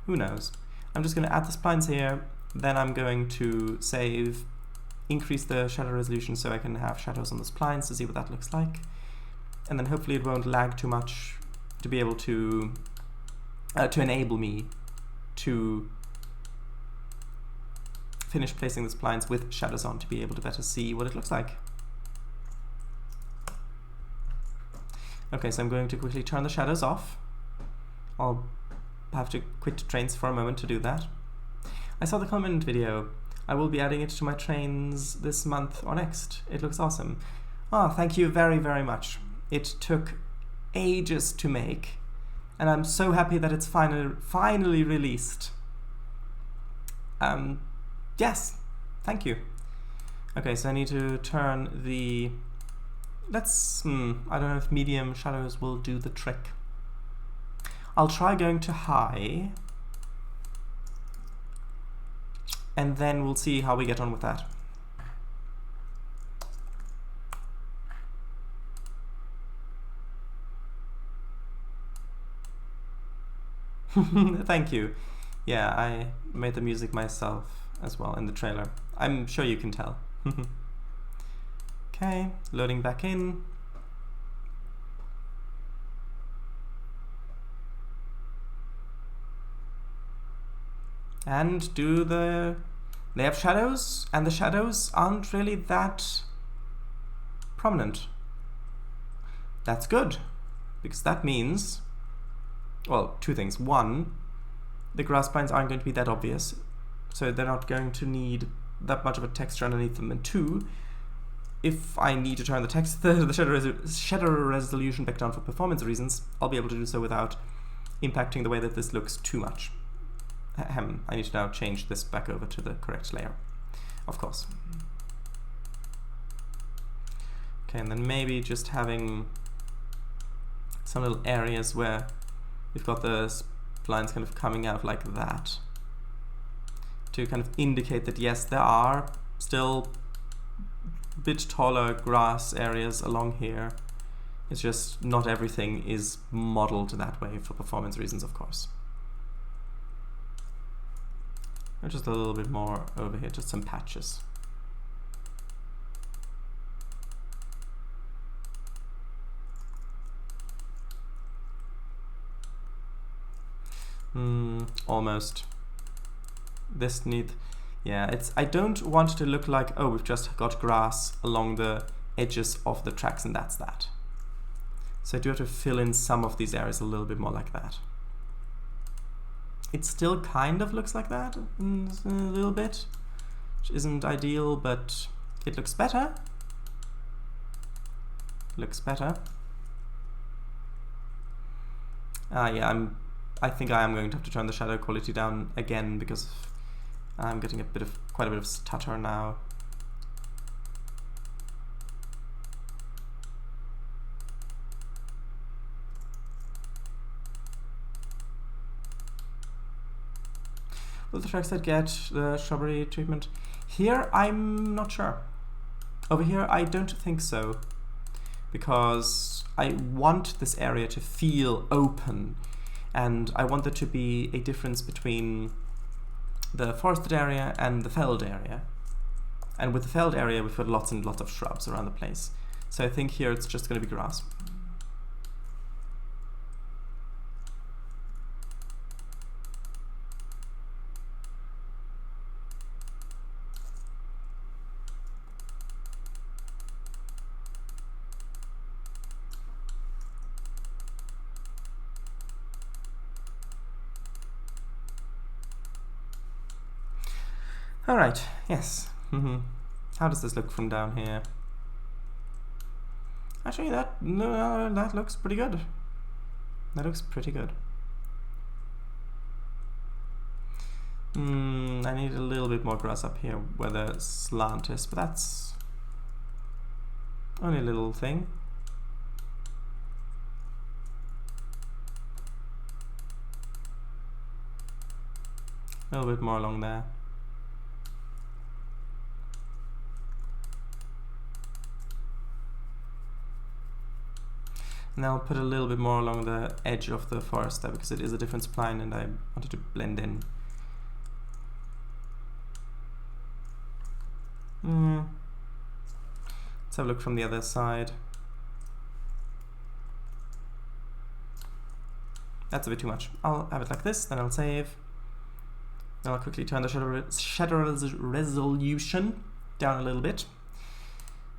Who knows? I'm just going to add the splines here, then I'm going to save, increase the shadow resolution so I can have shadows on the splines to see what that looks like. And then hopefully it won't lag too much to be able to enable me to finish placing the splines with shadows on to be able to better see what it looks like. Okay, so I'm going to quickly turn the shadows off. I'll have to quit Trainz for a moment to do that. I saw the comment video. I will be adding it to my Trainz this month or next. It looks awesome. Thank you very, very much. It took ages to make, and I'm so happy that it's finally released. Yes, thank you. Okay, so I need to turn the... Let's... I don't know if medium shadows will do the trick. I'll try going to high. And then we'll see how we get on with that. Thank you. Yeah, I made the music myself as well in the trailer. I'm sure you can tell. Okay, loading back in. And do the Layup Shadows, and the shadows aren't really that prominent. That's good, because that means, well, two things. One, the grass pines aren't going to be that obvious, so they're not going to need that much of a texture underneath them. And two, if I need to turn the shadow resolution back down for performance reasons, I'll be able to do so without impacting the way that this looks too much. I need to now change this back over to the correct layer, of course. Okay, and then maybe just having some little areas where we've got the lines kind of coming out like that to kind of indicate that yes, there are still a bit taller grass areas along here. It's just not everything is modeled that way for performance reasons, of course. Or just a little bit more over here, just some patches. Almost. This need, yeah, it's, I don't want it to look like, oh, we've just got grass along the edges of the tracks and that's that. So I do have to fill in some of these areas a little bit more like that. It still kind of looks like that a little bit, which isn't ideal, but it looks better. Looks better. Yeah, I think I am going to have to turn the shadow quality down again because I'm getting quite a bit of stutter now. Will the tracks that get the shrubbery treatment? Here, I'm not sure. Over here, I don't think so. Because I want this area to feel open. And I want there to be a difference between the forested area and the felled area. And with the felled area, we've got lots and lots of shrubs around the place. So I think here it's just going to be grass. Alright, yes. How does this look from down here? Actually, that looks pretty good. That looks pretty good. I need a little bit more grass up here where the slant is, but that's only a little thing. A little bit more along there. And I'll put a little bit more along the edge of the forest there because it is a different spline and I wanted to blend in. Let's have a look from the other side. That's a bit too much. I'll have it like this, then I'll save. Then I'll quickly turn the shadow resolution down a little bit.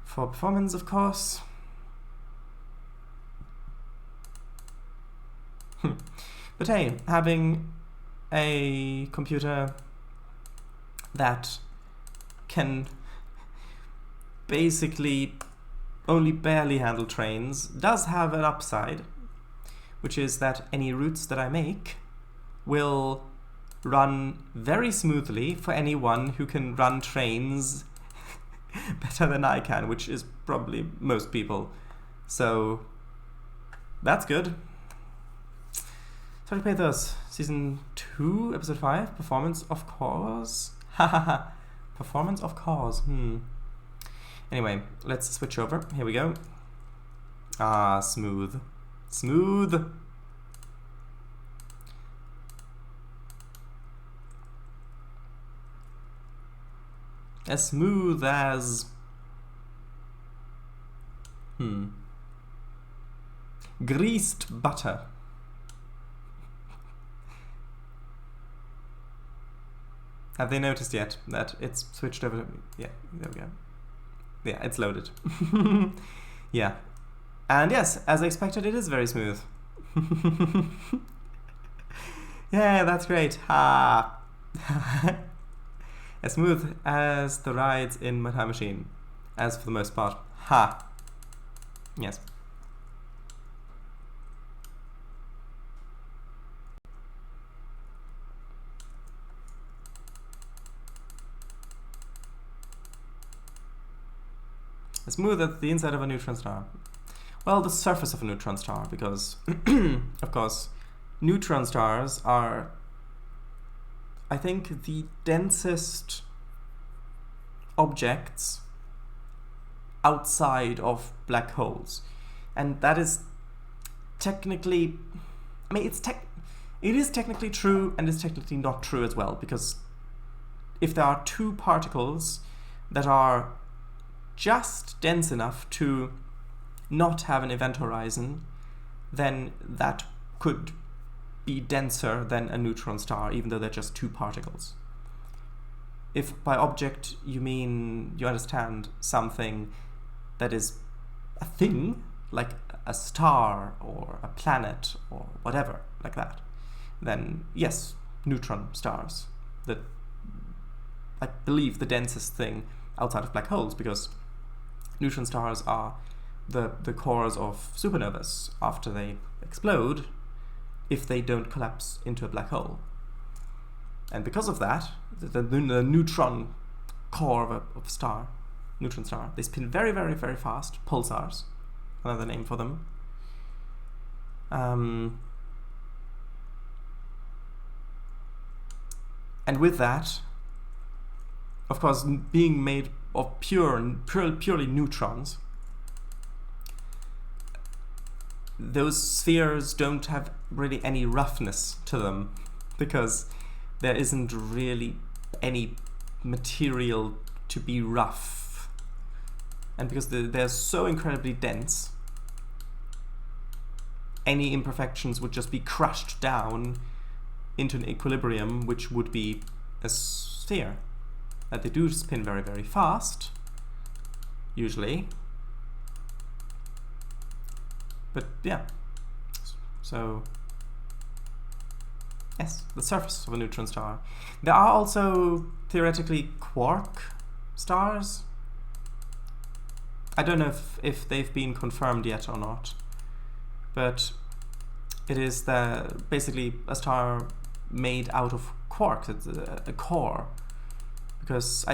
For performance, of course. But hey, having a computer that can basically only barely handle Trainz does have an upside, which is that any routes that I make will run very smoothly for anyone who can run Trainz better than I can, which is probably most people. So that's good. So to pay those. Season 2, episode 5, Performance of Cause. Hahaha. Performance of Cause. Anyway, let's switch over. Here we go. Ah, smooth. Smooth. As smooth as... greased butter. Have they noticed yet that it's switched over? Yeah, there we go. Yeah, it's loaded. Yeah. And yes, as I expected, it is very smooth. Yeah, that's great. Ha! As smooth as the rides in my time machine, as for the most part. Ha! Yes. As smooth as the inside of a neutron star. Well, the surface of a neutron star, because, of course, neutron stars are, I think, the densest objects outside of black holes. And that is technically, I mean, it is technically true and it's technically not true as well, because if there are two particles that are just dense enough to not have an event horizon, then that could be denser than a neutron star, even though they're just two particles. If by object you mean, you understand something that is a thing, like a star or a planet or whatever, like that, then yes, neutron stars. That, I believe, the densest thing outside of black holes, because neutron stars are the cores of supernovas after they explode, if they don't collapse into a black hole. And because of that, the neutron core of a star, neutron star, they spin very, very, very fast. Pulsars, another name for them. And with that, of course, being made of purely neutrons, those spheres don't have really any roughness to them, because there isn't really any material to be rough. And because they're so incredibly dense, any imperfections would just be crushed down into an equilibrium, which would be a sphere. That they do spin very, very fast, usually. But yeah, so yes, the surface of a neutron star. There are also theoretically quark stars. I don't know if they've been confirmed yet or not, but it is basically a star made out of quarks. It's a core. Because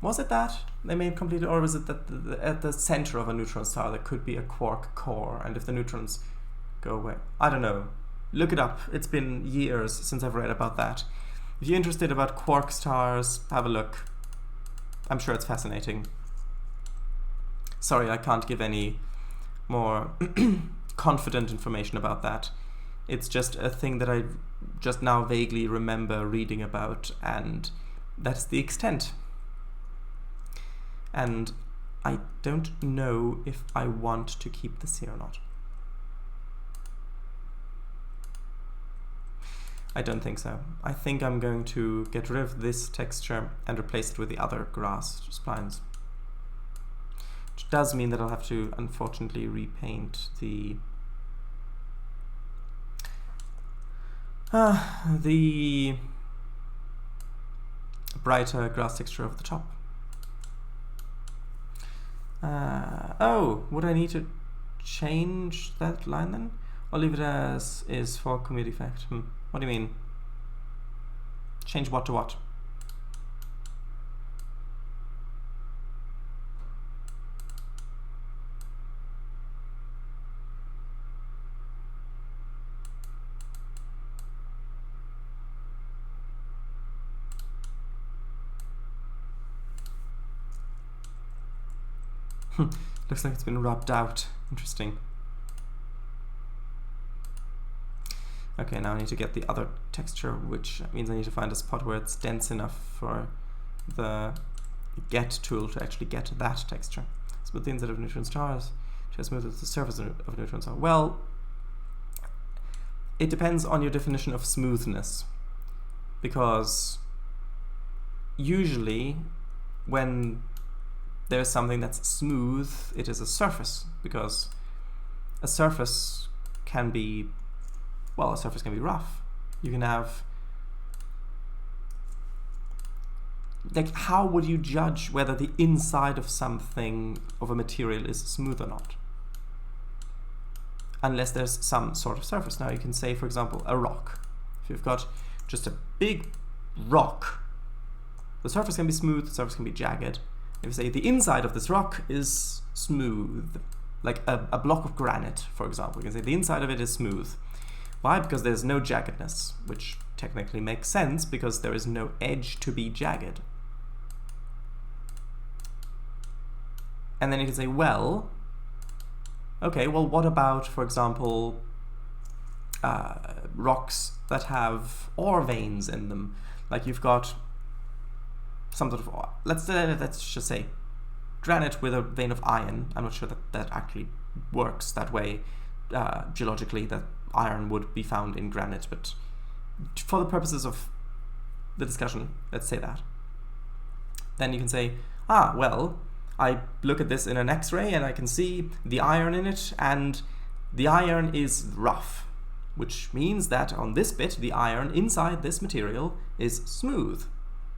was it that they made completely, or was it that at the center of a neutron star there could be a quark core, and if the neutrons go away, I don't know. Look it up. It's been years since I've read about that. If you're interested about quark stars, have a look. I'm sure it's fascinating. Sorry, I can't give any more confident information about that. It's just a thing that I just now vaguely remember reading about, and that's the extent. And I don't know if I want to keep this here or not. I don't think so. I think I'm going to get rid of this texture and replace it with the other grass splines. Which does mean that I'll have to, unfortunately, repaint the brighter grass texture over the top. Oh, would I need to change that line then? Or leave it as is for community effect? What do you mean? Change what to what? Looks like it's been rubbed out. Interesting. Okay, now I need to get the other texture, which means I need to find a spot where it's dense enough for the get tool to actually get that texture. Smooth the inside of neutron stars to smooth the surface of neutron star. Well, it depends on your definition of smoothness, because usually when there's something that's smooth, it is a surface, because a surface can be, well, a surface can be rough. You can have, like, how would you judge whether the inside of something, of a material, is smooth or not? Unless there's some sort of surface. Now you can say, for example, a rock. If you've got just a big rock, the surface can be smooth, the surface can be jagged. If you say the inside of this rock is smooth, like a block of granite, for example, you can say the inside of it is smooth. Why? Because there's no jaggedness, which technically makes sense because there is no edge to be jagged. And then you can say, well, okay, well, what about, for example, rocks that have ore veins in them? Like you've got some sort of, let's just say granite with a vein of iron. I'm not sure that that actually works that way geologically, that iron would be found in granite, but for the purposes of the discussion, let's say that. Then you can say, well, I look at this in an X-ray and I can see the iron in it, and the iron is rough, which means that on this bit, the iron inside this material is smooth.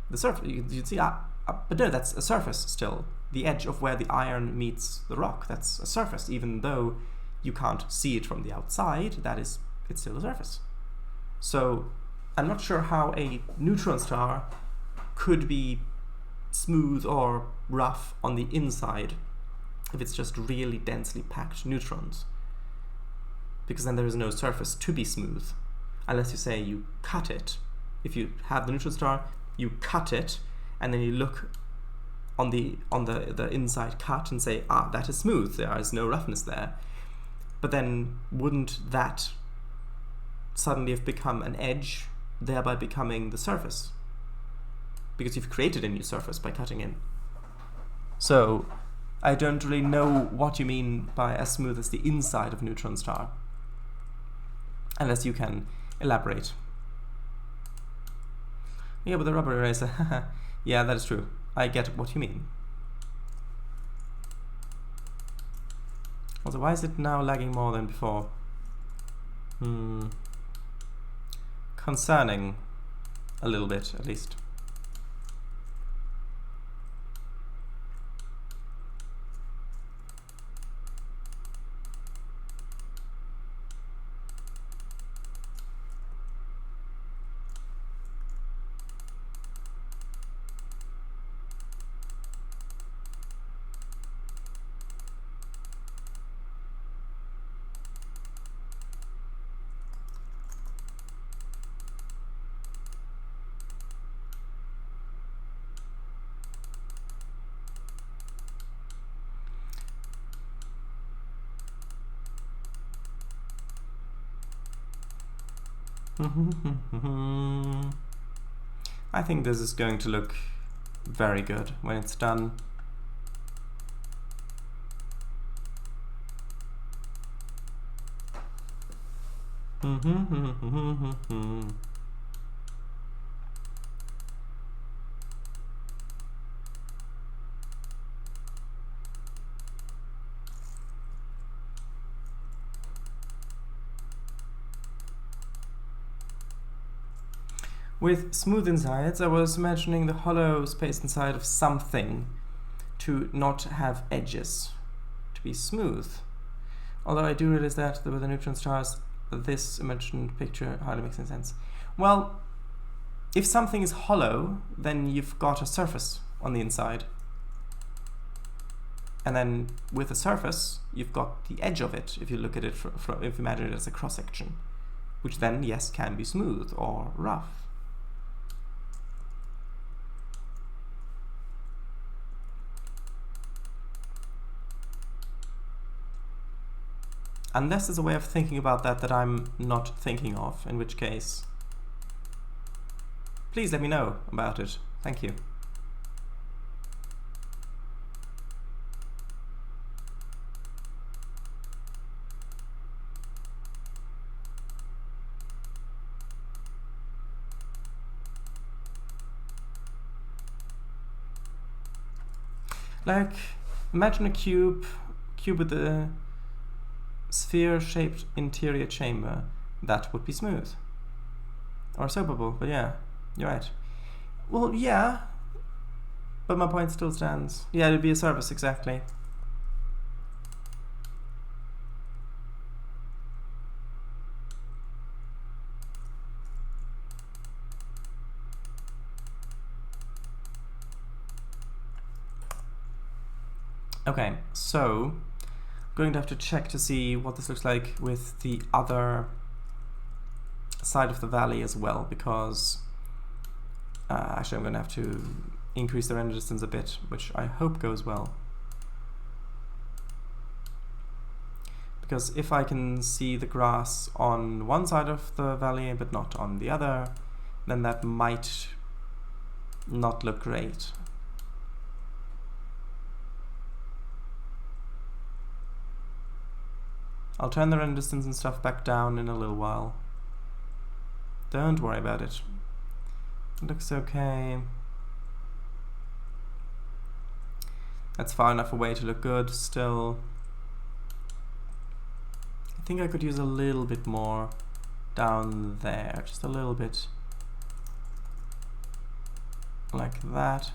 The surface, you can see, but no, that's a surface still. The edge of where the iron meets the rock, that's a surface, even though you can't see it from the outside, it's still a surface. So I'm not sure how a neutron star could be smooth or rough on the inside if it's just really densely packed neutrons, because then there is no surface to be smooth, unless you say you cut it. If you have the neutron star, you cut it, and then you look on the inside cut and say, that is smooth, there is no roughness there. But then wouldn't that suddenly have become an edge, thereby becoming the surface? Because you've created a new surface by cutting in. So I don't really know what you mean by as smooth as the inside of a neutron star, unless you can elaborate. Yeah, but the rubber eraser, yeah, that is true. I get what you mean. Also, why is it now lagging more than before? Concerning a little bit, at least. I think this is going to look very good when it's done. With smooth insides, I was imagining the hollow space inside of something to not have edges, to be smooth. Although I do realize that with the neutron stars, this imagined picture hardly makes any sense. Well, if something is hollow, then you've got a surface on the inside. And then with a surface, you've got the edge of it, if you look at it, if you imagine it as a cross-section, which then, yes, can be smooth or rough. Unless there's a way of thinking about that that I'm not thinking of, in which case, please let me know about it. Thank you. Like, imagine a cube with a sphere-shaped interior chamber. That would be smooth. Or so bubble, but yeah, you're right. Well, yeah, but my point still stands. Yeah, it'd be a surface, exactly. Okay, so going to have to check to see what this looks like with the other side of the valley as well, because actually I'm going to have to increase the render distance a bit, which I hope goes well. Because if I can see the grass on one side of the valley but not on the other, then that might not look great. I'll turn the render distance and stuff back down in a little while. Don't worry about it. It looks okay. That's far enough away to look good still. I think I could use a little bit more down there, just a little bit. Like that.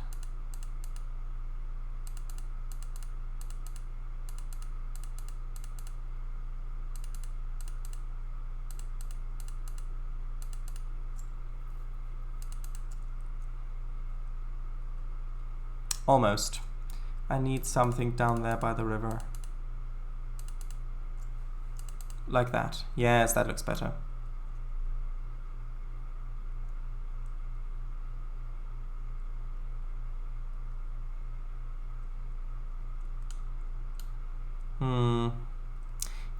Almost. I need something down there by the river. Like that. Yes, that looks better.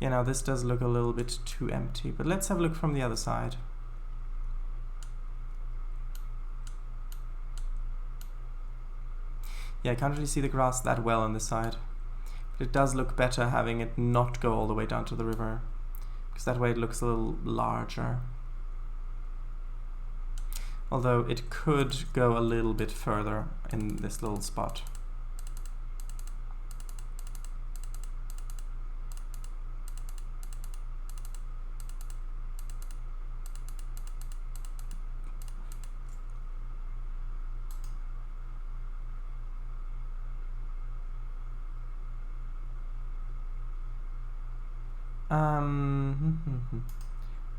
Yeah, now this does look a little bit too empty, but let's have a look from the other side. Yeah, I can't really see the grass that well on this side, but it does look better having it not go all the way down to the river, because that way it looks a little larger. Although it could go a little bit further in this little spot.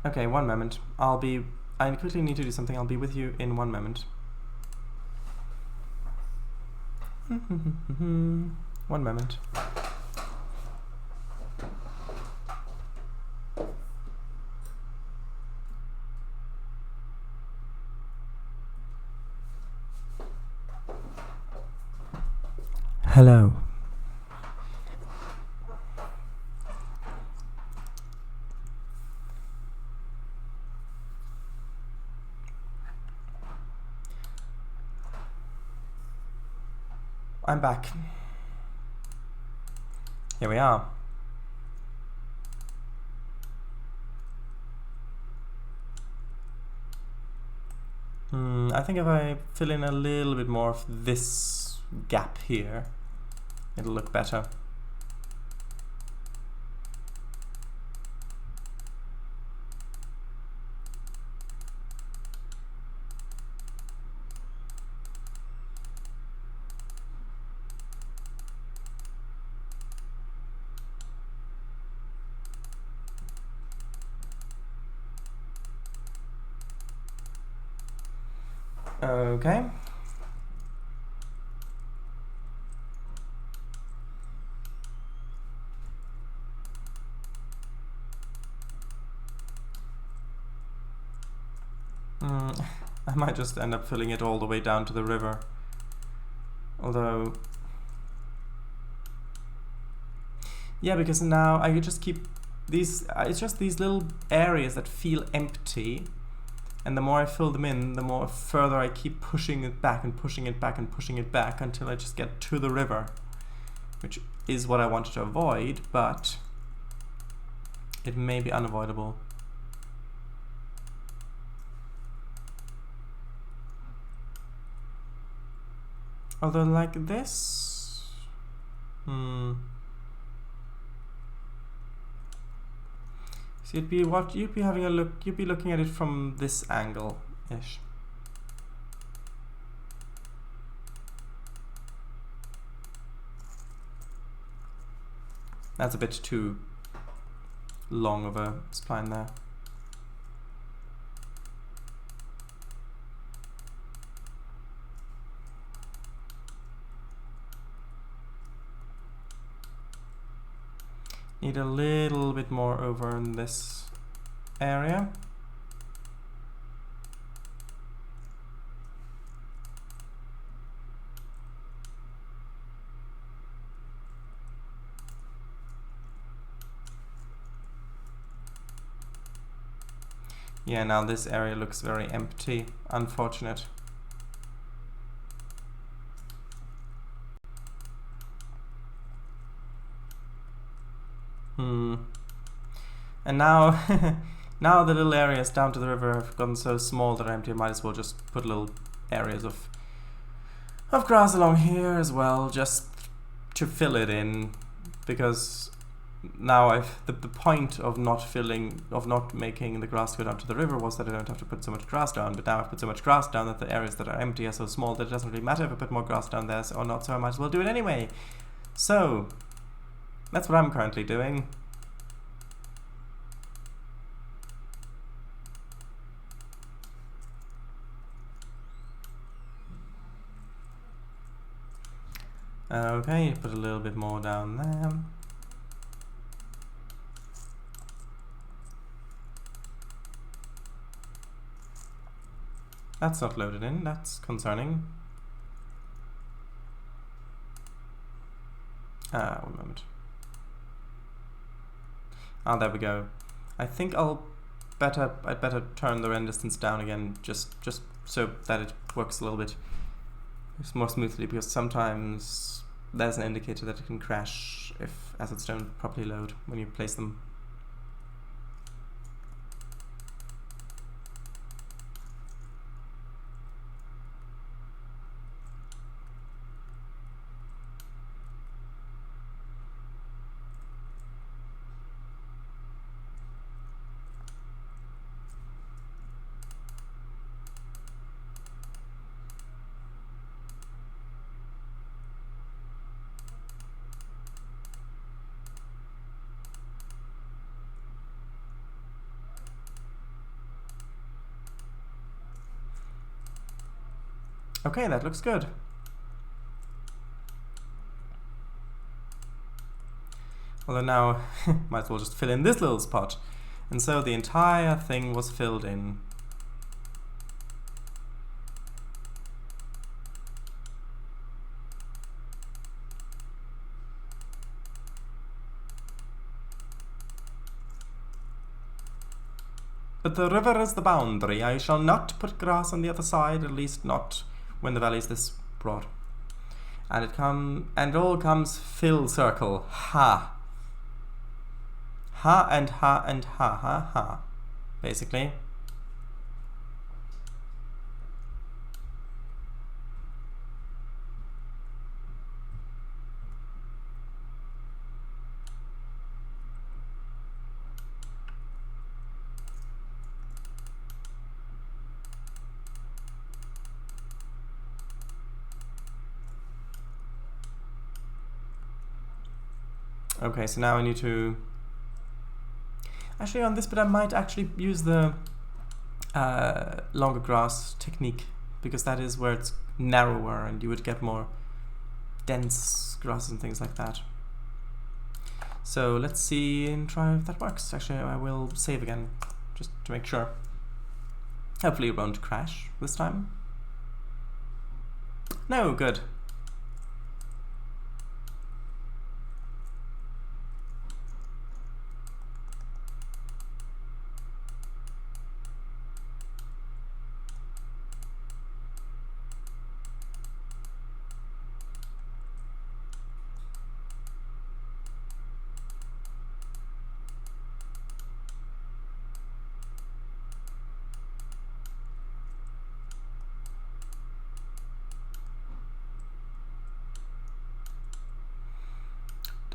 Okay, one moment. I quickly need to do something. I'll be with you in 1 moment. 1 moment. Hello. I'm back. Here we are. I think if I fill in a little bit more of this gap here, it'll look better. Okay. I might just end up filling it all the way down to the river. Although... yeah, because now I could just keep it's just these little areas that feel empty, and the more I fill them in, the more further I keep pushing it back and pushing it back and pushing it back until I just get to the river, which is what I wanted to avoid, but it may be unavoidable. Although like this, so you'd be having a look. You'd be looking at it from this angle-ish. That's a bit too long of a spline there. Need a little bit more over in this area. Yeah, now this area looks very empty. Unfortunate. And now, now the little areas down to the river have gotten so small that I might as well just put little areas of grass along here as well, just to fill it in, because now the point of not making the grass go down to the river was that I don't have to put so much grass down, but now I've put so much grass down that the areas that are empty are so small that it doesn't really matter if I put more grass down there or not, so I might as well do it anyway. So that's what I'm currently doing. Okay, put a little bit more down there. That's not loaded in, that's concerning. One moment. Ah, there we go. I think I'd better turn the render distance down again, just so that it works a little bit more smoothly, because sometimes there's an indicator that it can crash if assets don't properly load when you place them. Okay, that looks good. Although now, might as well just fill in this little spot. And so the entire thing was filled in. But the river is the boundary. I shall not put grass on the other side, at least not when the valley is this broad. And it all comes full circle. Ha. Ha and ha and ha ha ha. Basically. Okay, so now I need to... Actually, on this bit I might actually use the longer grass technique, because that is where it's narrower and you would get more dense grass and things like that. So let's see and try if that works. Actually, I will save again, just to make sure. Hopefully it won't crash this time. No, good.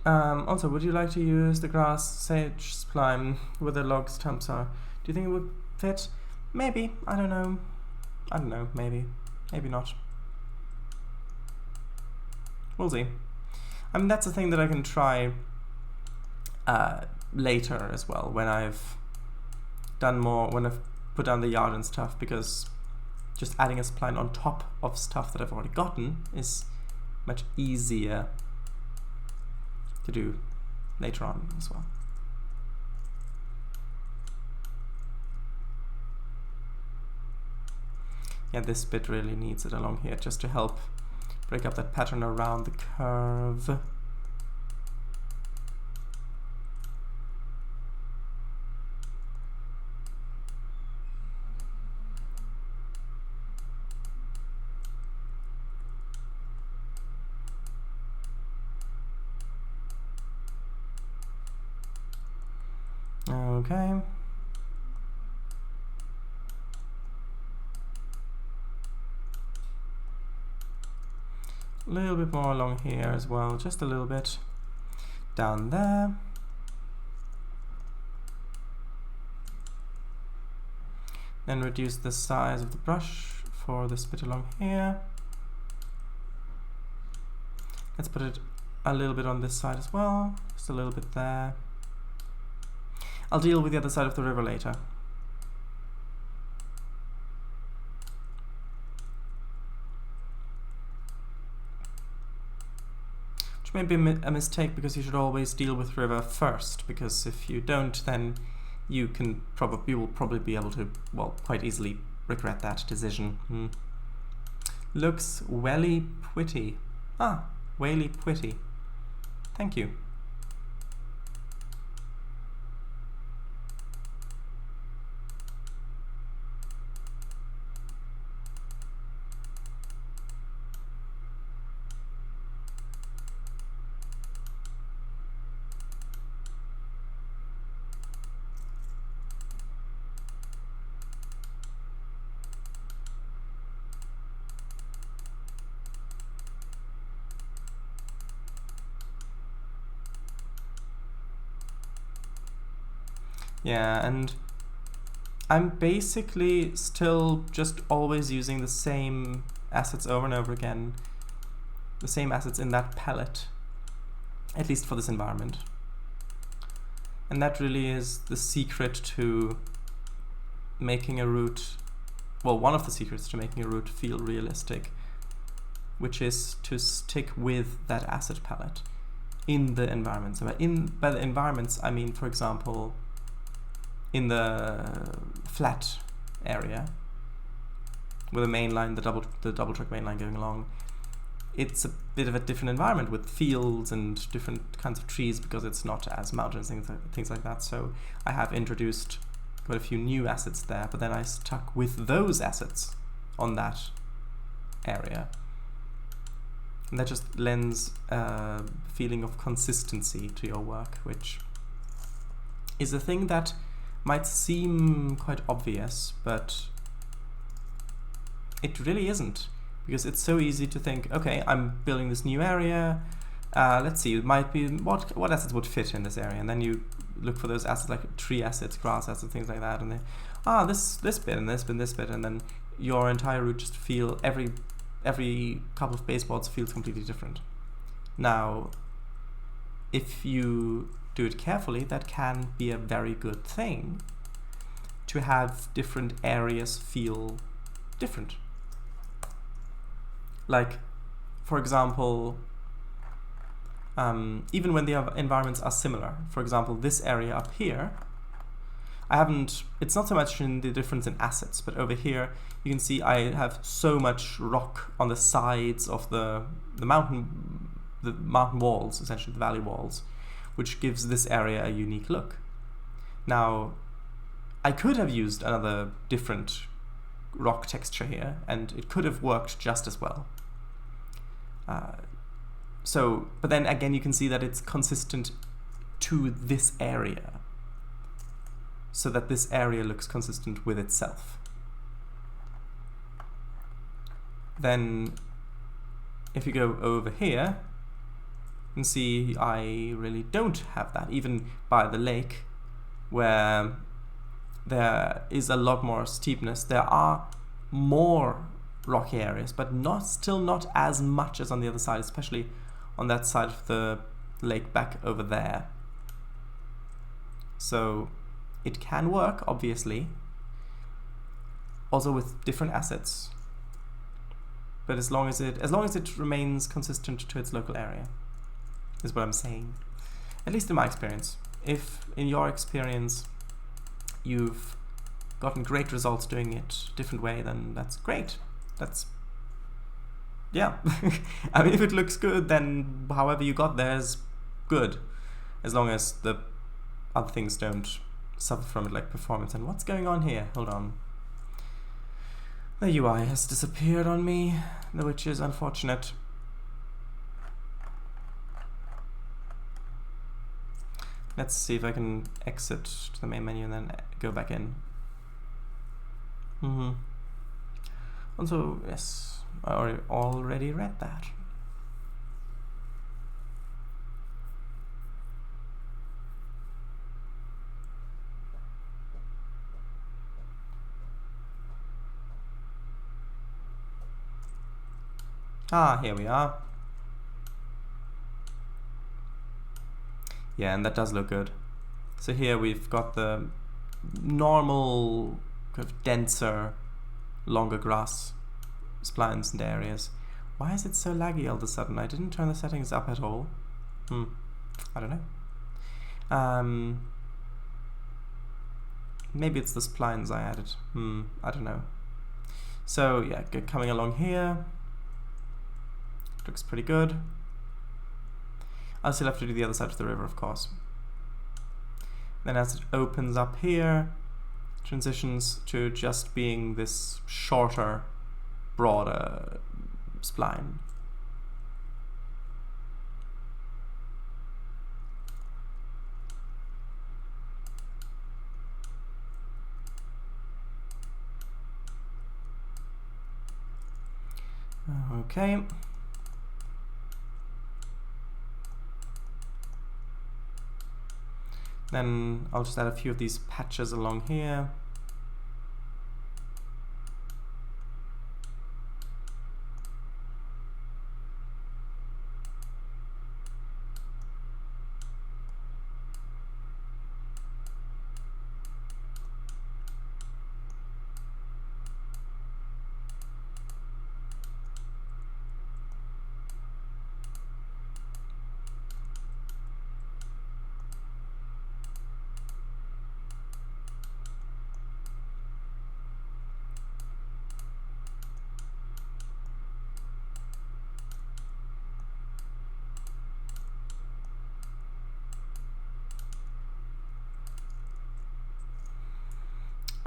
Also, would you like to use the grass sage spline where the log stumps are? Do you think it would fit? Maybe. I don't know. I don't know. Maybe. Maybe not. We'll see. I mean, that's a thing that I can try later as well, when I've done more, when I've put down the yard and stuff, because just adding a spline on top of stuff that I've already gotten is much easier to do later on as well. Yeah, this bit really needs it along here just to help break up that pattern around the curve. Okay. A little bit more along here as well, just a little bit down there. Then reduce the size of the brush for this bit along here. Let's put it a little bit on this side as well, just a little bit there. I'll deal with the other side of the river later. Which may be a mistake, because you should always deal with river first, because if you don't, then you will probably be able to, well, quite easily regret that decision. Looks welly pretty. Ah, welly pretty. Thank you. Yeah, and I'm basically still just always using the same assets over and over again, the same assets in that palette, at least for this environment. And that really is the secret to making a route, well, one of the secrets to making a route feel realistic, which is to stick with that asset palette in the environments. By the environments, I mean, for example, in the flat area with the main line, the double track main line going along, it's a bit of a different environment with fields and different kinds of trees, because it's not as mountains and things like that. So I have introduced quite a few new assets there, but then I stuck with those assets on that area, and that just lends a feeling of consistency to your work, which is a thing that might seem quite obvious, but it really isn't, because it's so easy to think, okay, I'm building this new area, let's see, it might be, what assets would fit in this area, and then you look for those assets, like tree assets, grass assets, things like that, and then, this bit and this bit and this bit, and then your entire route just feel, every couple of baseboards feels completely different. Now, if you do it carefully, that can be a very good thing, to have different areas feel different. Like, for example, even when the environments are similar, for example, this area up here, it's not so much in the difference in assets, but over here you can see I have so much rock on the sides of the mountain walls, essentially the valley walls, which gives this area a unique look. Now, I could have used another different rock texture here, and it could have worked just as well. But then again, you can see that it's consistent to this area, so that this area looks consistent with itself. Then, if you go over here, And see, I really don't have that. Even by the lake, where there is a lot more steepness, there are more rocky areas, but still not as much as on the other side, especially on that side of the lake back over there. So it can work, obviously, also with different assets, but as long as it remains consistent to its local area, is what I'm saying. At least in my experience. If in your experience you've gotten great results doing it a different way, then that's great. That's, yeah. I mean, if it looks good, then however you got there is good, as long as the other things don't suffer from it, like performance. And what's going on here? Hold on. The UI has disappeared on me, which is unfortunate. Let's see if I can exit to the main menu and then go back in. Also, yes, I already read that. Ah, here we are. Yeah, and that does look good. So here we've got the normal, kind of denser, longer grass splines and areas. Why is it so laggy all of a sudden? I didn't turn the settings up at all. I don't know. Maybe it's the splines I added. I don't know. So yeah, coming along here. Looks pretty good. I'll still have to do the other side of the river, of course. Then as it opens up here, transitions to just being this shorter, broader spline. Okay. Then I'll just add a few of these patches along here.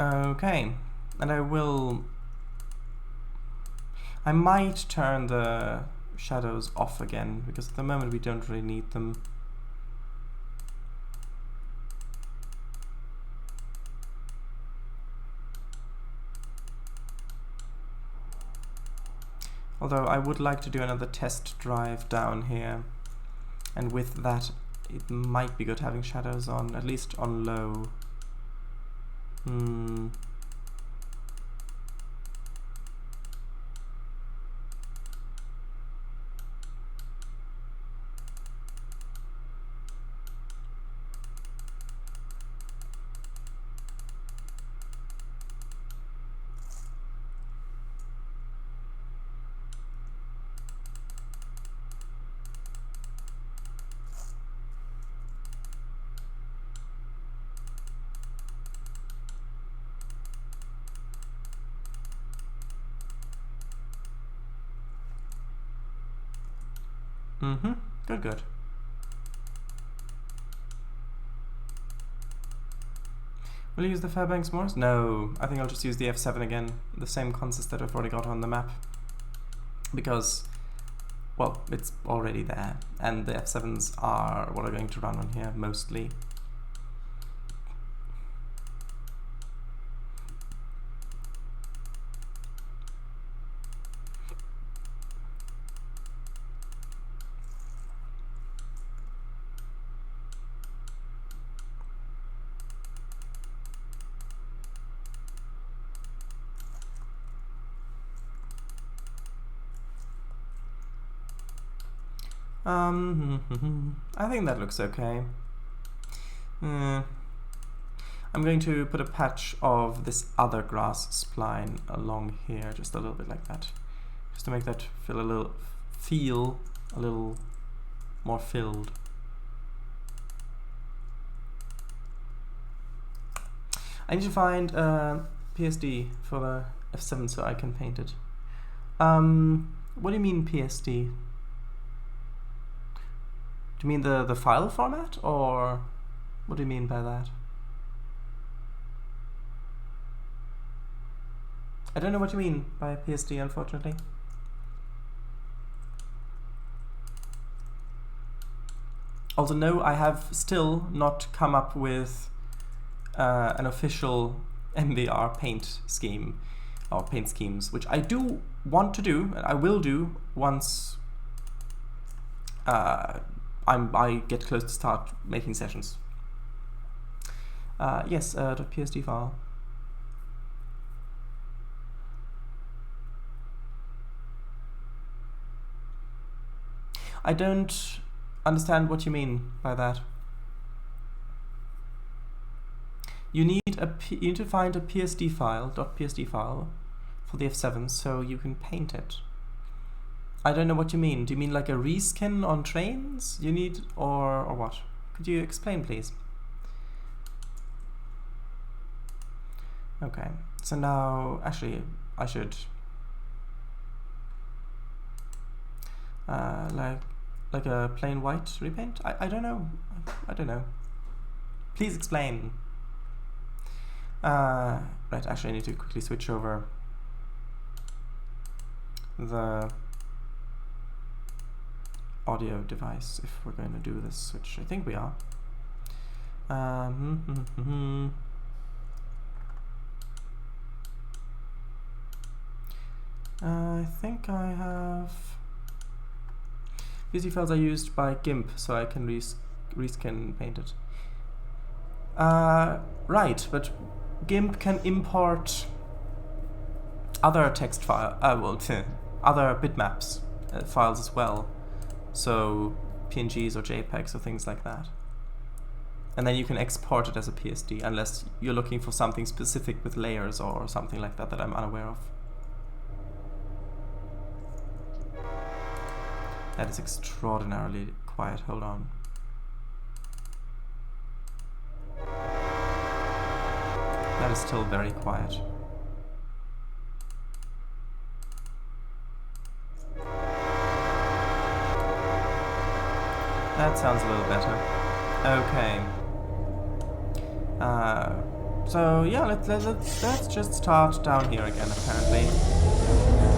Okay, and I might turn the shadows off again, because at the moment we don't really need them. Although I would like to do another test drive down here, and with that it might be good having shadows on, at least on low. Good. Will you use the Fairbanks Moors? No, I think I'll just use the F7 again, the same consist that I've already got on the map. Because, well, it's already there, and the F7s are what are going to run on here, mostly. I think that looks okay. I'm going to put a patch of this other grass spline along here, just a little bit like that, just to make that feel a little more filled. I need to find PSD for the F7 so I can paint it. What do you mean PSD? Do you mean the file format, or what do you mean by that? I don't know what you mean by PSD, unfortunately. Also, no, I have still not come up with an official MVR paint scheme, or paint schemes, which I do want to do, and I will do once I get close to start making sessions. Yes, .psd file. I don't understand what you mean by that. You need to find a PSD file, .psd file, for the F7 so you can paint it. I don't know what you mean. Do you mean like a reskin on Trainz you need, or what? Could you explain, please? Okay, so now actually I should like a plain white repaint? I don't know. I don't know. Please explain. Right, actually I need to quickly switch over the audio device if we're going to do this switch. I think we are. I think I have... PSD files are used by GIMP, so I can reskin paint it. Right, but GIMP can import other text file, other bitmaps files as well. So PNGs or JPEGs or things like that. And then you can export it as a PSD, unless you're looking for something specific with layers or something like that that I'm unaware of. That is extraordinarily quiet. Hold on. That is still very quiet. That sounds a little better. Okay. So yeah, let's just start down here again. Apparently,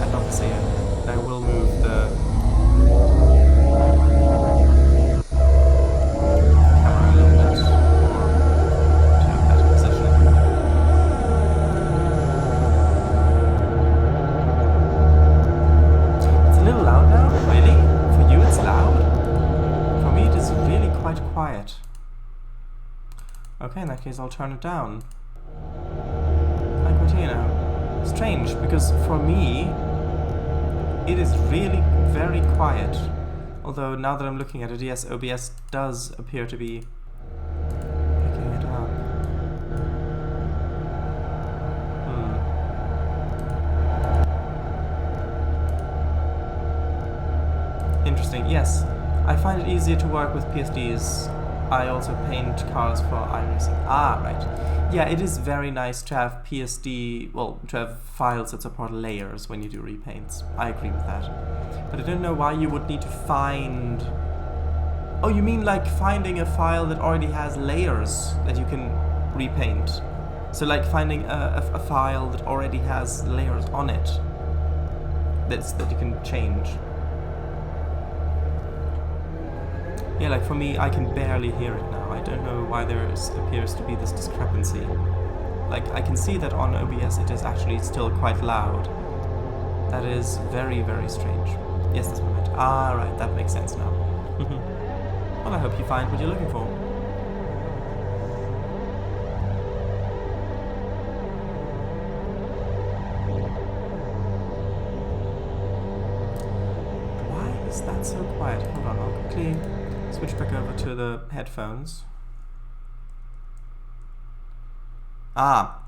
I'd love to see it. I will move the camera a little bit to a better position. It's a little loud now, really? For you, it's loud. For me, it is really quite quiet. Okay, in that case, I'll turn it down. Like what here now? Strange, because for me, it is really very quiet. Although now that I'm looking at it, yes, OBS does appear to be picking it up. Interesting, yes. I find it easier to work with PSDs. I also paint cars for iRacing. Ah, right. Yeah, it is very nice to have PSD, well, to have files that support layers when you do repaints. I agree with that. But I don't know why you would need to find... Oh, you mean like finding a file that already has layers that you can repaint? So like finding a file that already has layers on it that you can change. Yeah, like for me, I can barely hear it now. I don't know why there appears to be this discrepancy. Like, I can see that on OBS it is actually still quite loud. That is very, very strange. Yes, that's what I meant. Ah, right, that makes sense now. Well, I hope you find what you're looking for. Why is that it's so quiet? Hold on, I'll quickly switch back over to the headphones. Ah,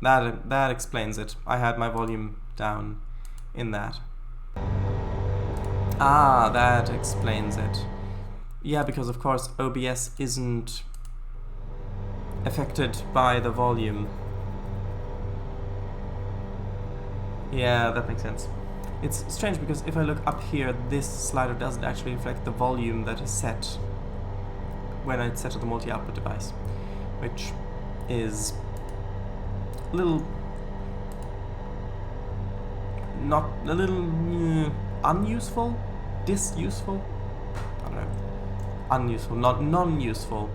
that explains it. I had my volume down in that. Ah, that explains it. Yeah, because of course OBS isn't affected by the volume. Yeah, that makes sense. It's strange because if I look up here, this slider doesn't actually reflect the volume that is set when it's set to the multi-output device, which is a little unuseful, disuseful. I don't know. Unuseful, not non-useful.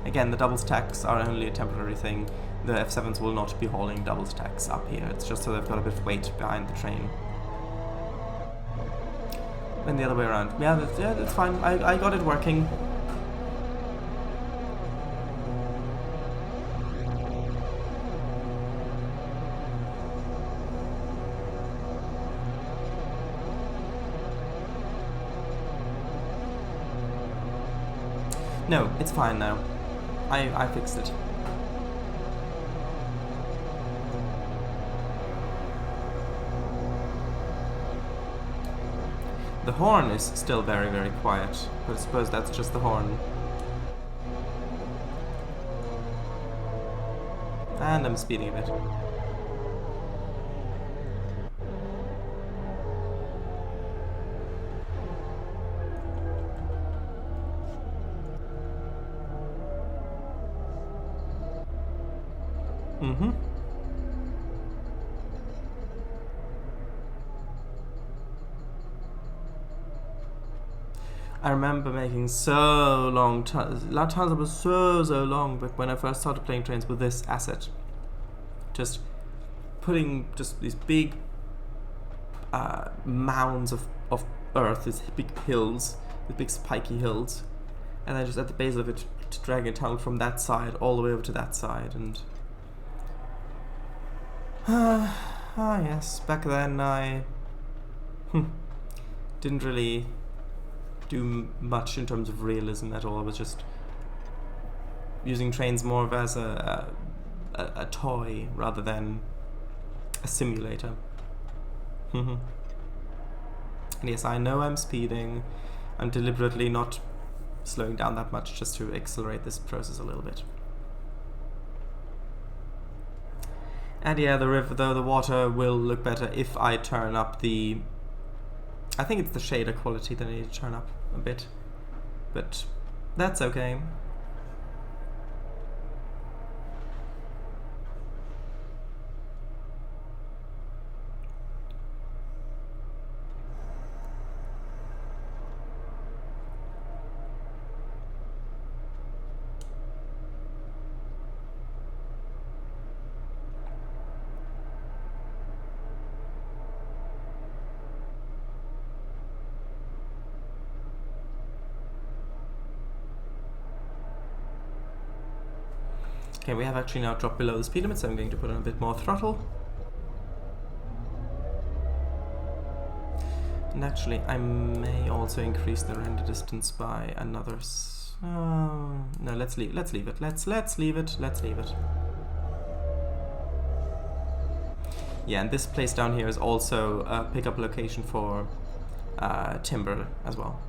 Again, the double stacks are only a temporary thing. The F7s will not be hauling double stacks up here. It's just so they've got a bit of weight behind the train. And the other way around. Yeah, that's fine. I got it working. No, it's fine now. I fixed it. The horn is still very, very quiet, but I suppose that's just the horn. And I'm speeding a bit. Mm-hmm. I remember making so long times that was so long, but when I first started playing Trainz with this asset, just putting just these big mounds of earth, these big hills, these big spiky hills, and then just at the base of it to drag a tunnel from that side all the way over to that side, and yes, back then I didn't really do much in terms of realism at all. I was just using Trainz more of as a toy rather than a simulator. And yes, I know I'm speeding. I'm deliberately not slowing down that much just to accelerate this process a little bit. And yeah, the river, though, the water will look better if I turn up the... I think it's the shader quality that I need to turn up a bit, but that's okay. Okay, we have actually now dropped below the speed limit, so I'm going to put on a bit more throttle. And actually, I may also increase the render distance by another... no, let's leave it. Let's leave it. Yeah, and this place down here is also a pickup location for timber as well.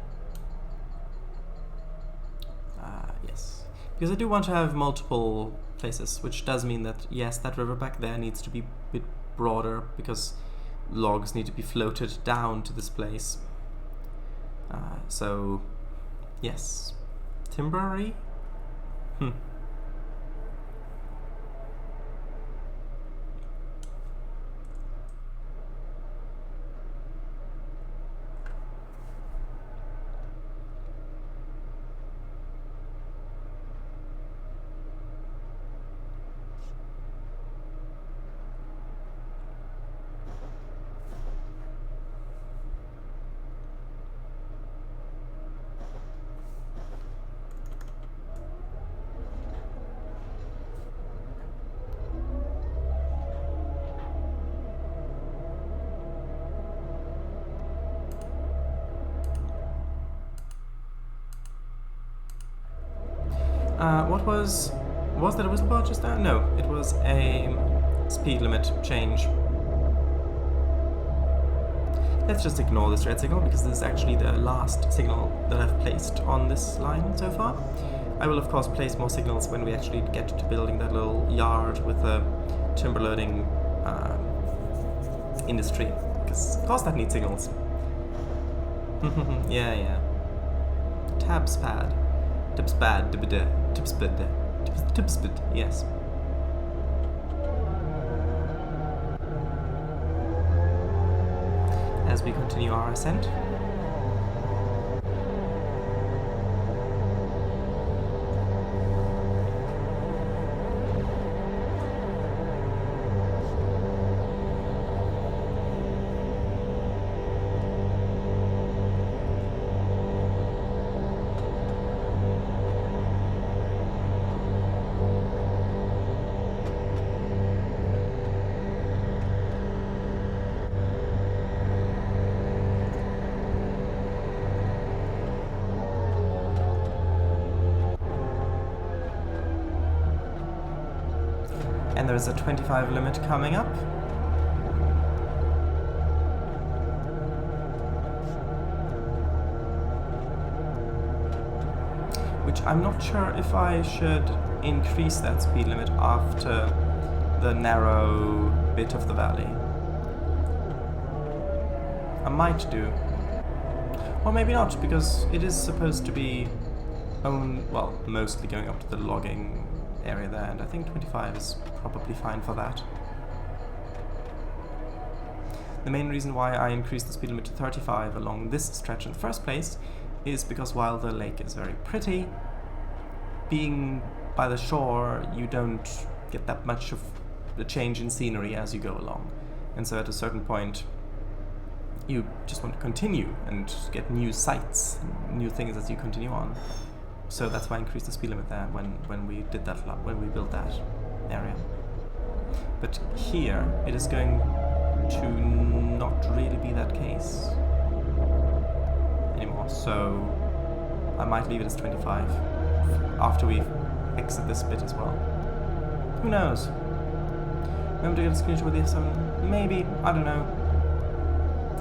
Yes. Because I do want to have multiple places, which does mean that, yes, that river back there needs to be a bit broader, because logs need to be floated down to this place. So, yes. Timbery? Was that a whistle bar just there? No, it was a speed limit change. Let's just ignore this red signal because this is actually the last signal that I've placed on this line so far. I will of course place more signals when we actually get to building that little yard with the timber loading industry, because of course that needs signals. yeah. Tabspad. Tipspad. Tipspad. Yes. As we continue our ascent. And there's a 25 limit coming up. Which I'm not sure if I should increase that speed limit after the narrow bit of the valley. I might do. Or maybe not, because it is supposed to be mostly going up to the logging area there, and I think 25 is probably fine for that. The main reason why I increased the speed limit to 35 along this stretch in the first place is because while the lake is very pretty, being by the shore you don't get that much of the change in scenery as you go along, and so at a certain point you just want to continue and get new sights, new things as you continue on. So that's why I increased the speed limit there when we did that, when we built that area. But here it is going to not really be that case anymore. So I might leave it as 25 after we exit this bit as well. Who knows? Remember to get a screenshot with the F7? Maybe. I don't know.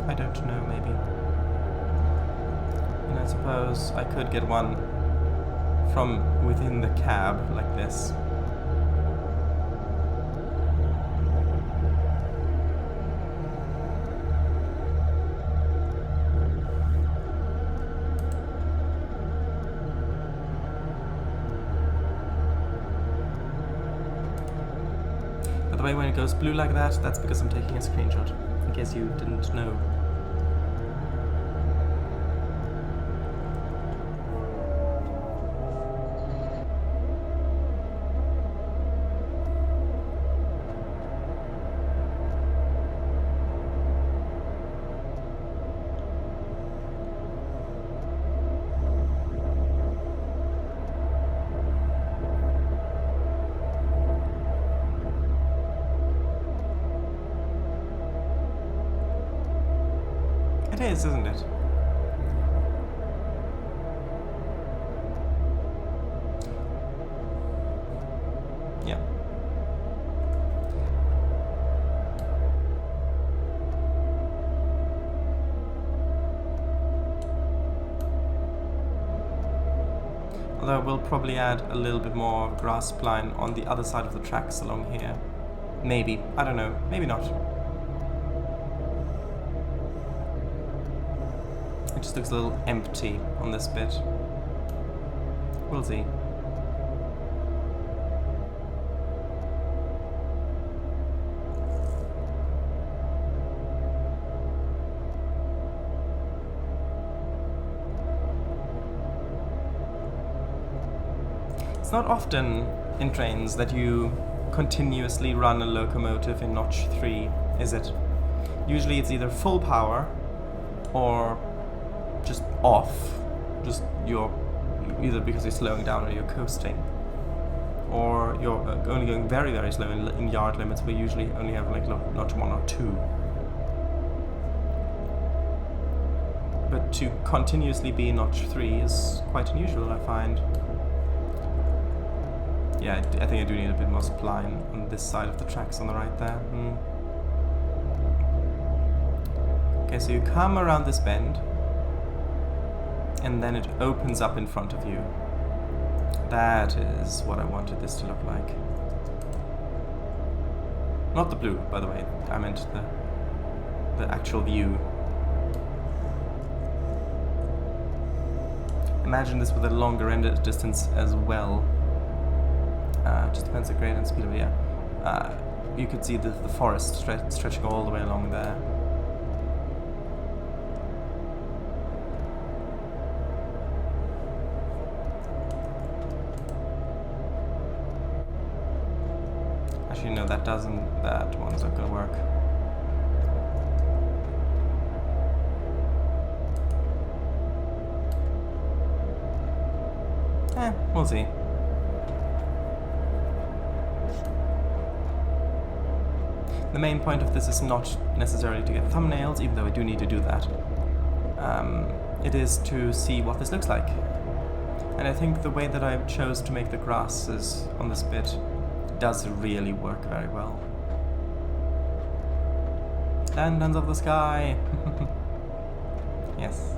Maybe. And I suppose I could get one from within the cab, like this. By the way, when it goes blue like that, that's because I'm taking a screenshot, in case you didn't know. It is, isn't it? Yeah. Although we'll probably add a little bit more grass line on the other side of the tracks along here. Maybe. I don't know. Maybe not. It just looks a little empty on this bit. We'll see. It's not often in trains that you continuously run a locomotive in notch 3, is it? Usually it's either full power or just off, just you're either because you're slowing down or you're coasting, or you're only going very, very slow in yard limits. We usually only have like notch 1 or 2. But to continuously be notch 3 is quite unusual, I find. Yeah, I think I do need a bit more spline on this side of the tracks on the right there. Okay, so you come around this bend, and then it opens up in front of you. That is what I wanted this to look like. Not the blue, by the way. I meant the actual view. Imagine this with a longer end distance as well. Just depends on the grade and speed of it, yeah. You could see the forest stretching all the way along there. Actually, no, that one's not gonna work. We'll see. The main point of this is not necessarily to get thumbnails, even though I do need to do that. It is to see what this looks like. And I think the way that I chose to make the grasses on this bit does really work very well. Lanterns of the sky! Yes.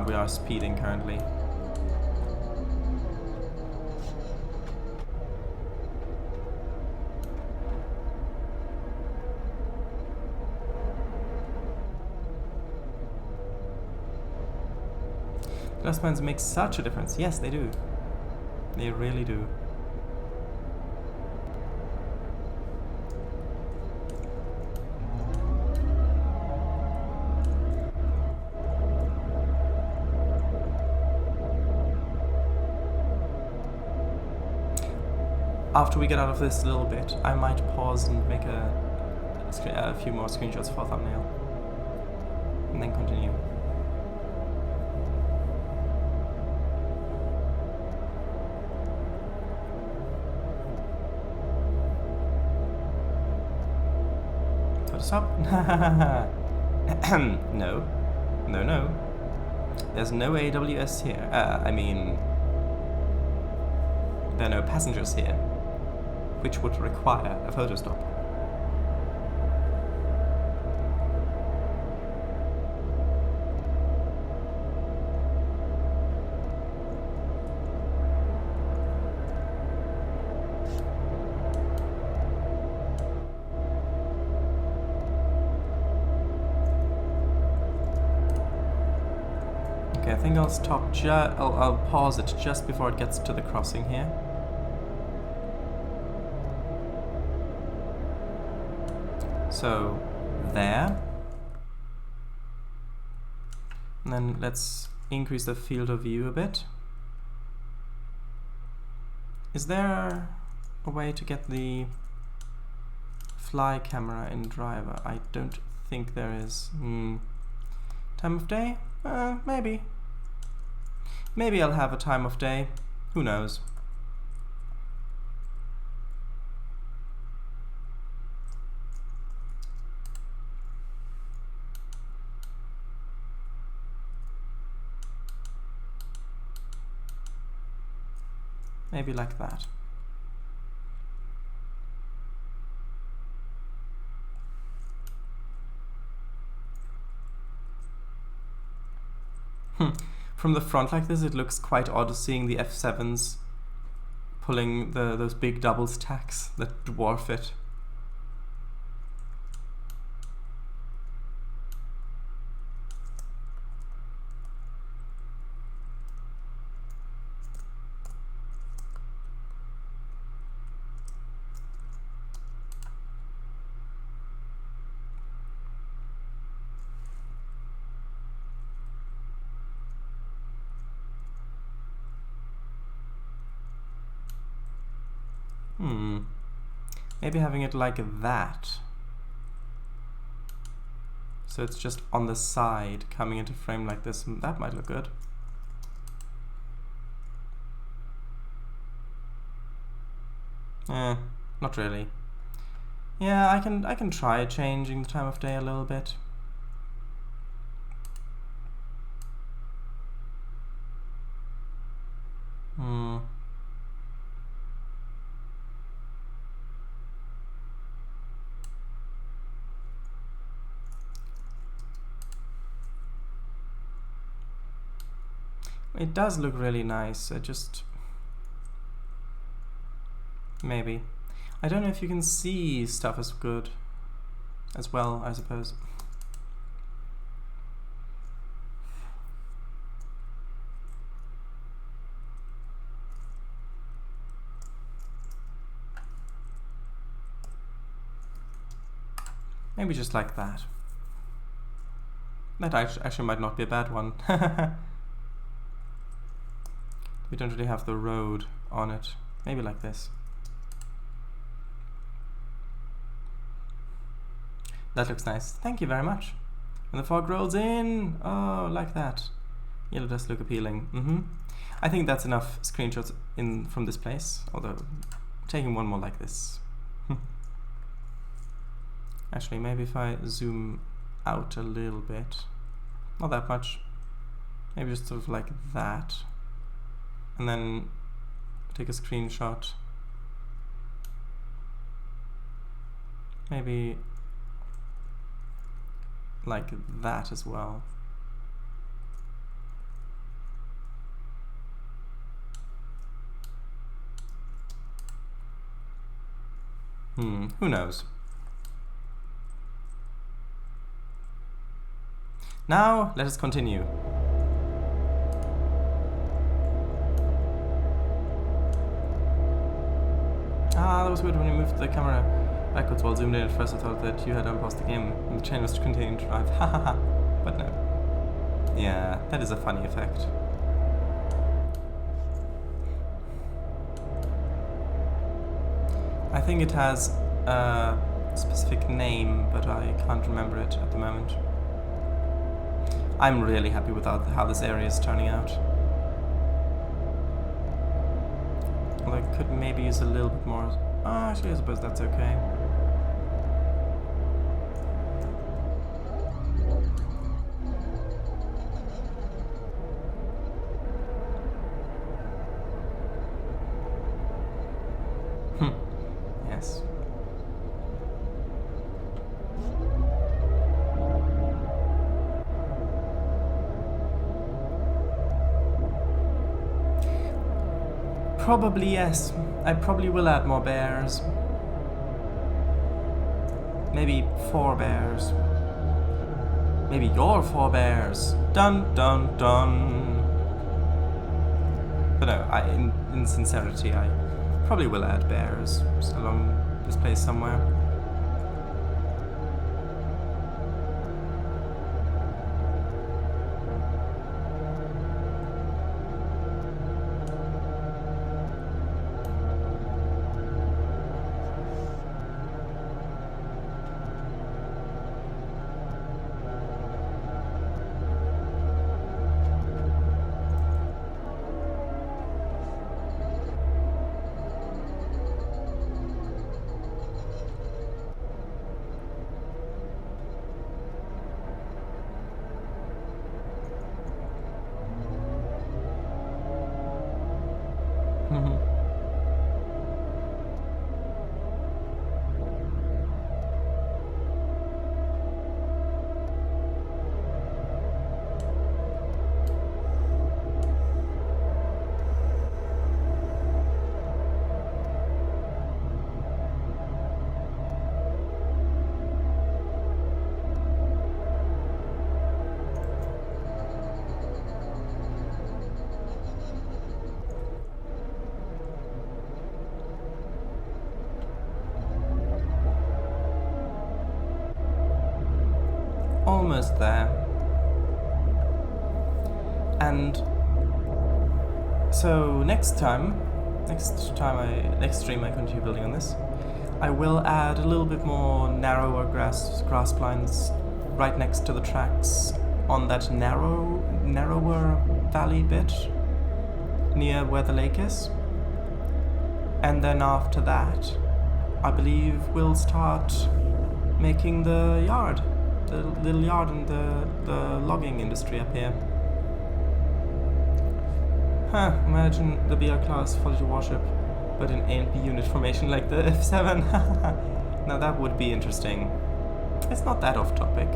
We are speeding currently. Glass pans make such a difference. Yes, they do. They really do. After we get out of this little bit, I might pause and make a few more screenshots for a thumbnail. And then continue. Stop. No. No. There's no AWS here. I mean, there are no passengers here, which would require a photo stop. I think I'll stop. I'll pause it just before it gets to the crossing here. So there, and then let's increase the field of view a bit. Is there a way to get the fly camera in driver? I don't think there is. Time of day? Maybe. Maybe I'll have a time of day. Who knows? Maybe like that. From the front like this, it looks quite odd seeing the F7s pulling those big double stacks that dwarf it. Maybe having it like that. So it's just on the side coming into frame like this. That might look good. Not really. Yeah, I can try changing the time of day a little bit. It does look really nice. Maybe. I don't know if you can see stuff as good as well, I suppose. Maybe just like that. That actually might not be a bad one. We don't really have the road on it. Maybe like this. That looks nice. Thank you very much. When the fog rolls in, oh, like that. Yellow does look appealing. I think that's enough screenshots in from this place. Although, taking one more like this. Actually, maybe if I zoom out a little bit, not that much. Maybe just sort of like that, and then take a screenshot. Maybe like that as well. Who knows? Now, let us continue. Ah, that was weird when you moved the camera backwards while zoomed in. At first I thought that you had unpaused the game and the chain was continuing to drive. Hahaha. But no. Yeah, that is a funny effect. I think it has a specific name, but I can't remember it at the moment. I'm really happy with how this area is turning out. Although I could maybe use a little bit more. Actually, I suppose that's okay. Yes. Probably yes. I probably will add more bears. Maybe 4 bears. Maybe your 4 bears. Dun dun dun. But no, in sincerity, I probably will add bears along this place somewhere. Almost there. And so next stream I continue building on this, I will add a little bit more narrower grass lines right next to the tracks on that narrower valley bit near where the lake is. And then after that, I believe we'll start making the yard. The little yard in the logging industry up here. Imagine the BR class Foliage Warship, but in A and B unit formation like the F7. Now that would be interesting. It's not that off topic.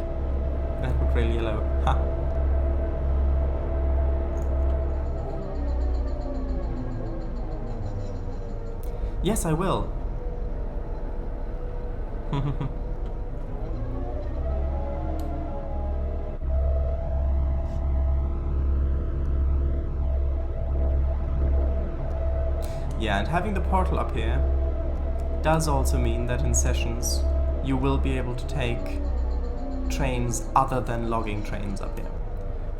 That would really yellow. Ha. Yes, I will. Yeah, and having the portal up here does also mean that in sessions you will be able to take trains other than logging trains up here.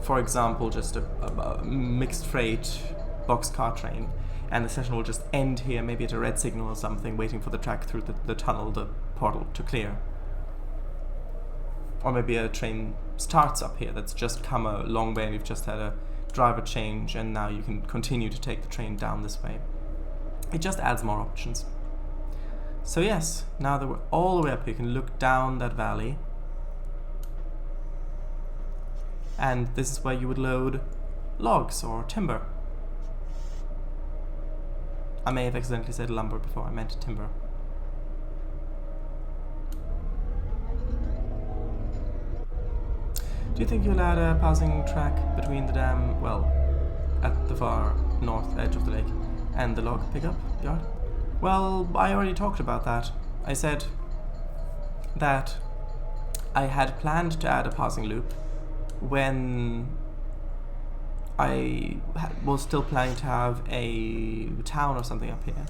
For example, just a mixed freight boxcar train, and the session will just end here, maybe at a red signal or something, waiting for the track through the tunnel, the portal, to clear. Or maybe a train starts up here that's just come a long way and you've just had a driver change, and now you can continue to take the train down this way. It just adds more options. So yes, now that we're all the way up here, you can look down that valley. And this is where you would load logs or timber. I may have accidentally said lumber before, I meant timber. Do you think you'll add a passing track between the dam, well, at the far north edge of the lake, and the log pickup yard? Well, I already talked about that. I said that I had planned to add a passing loop when I was still planning to have a town or something up here.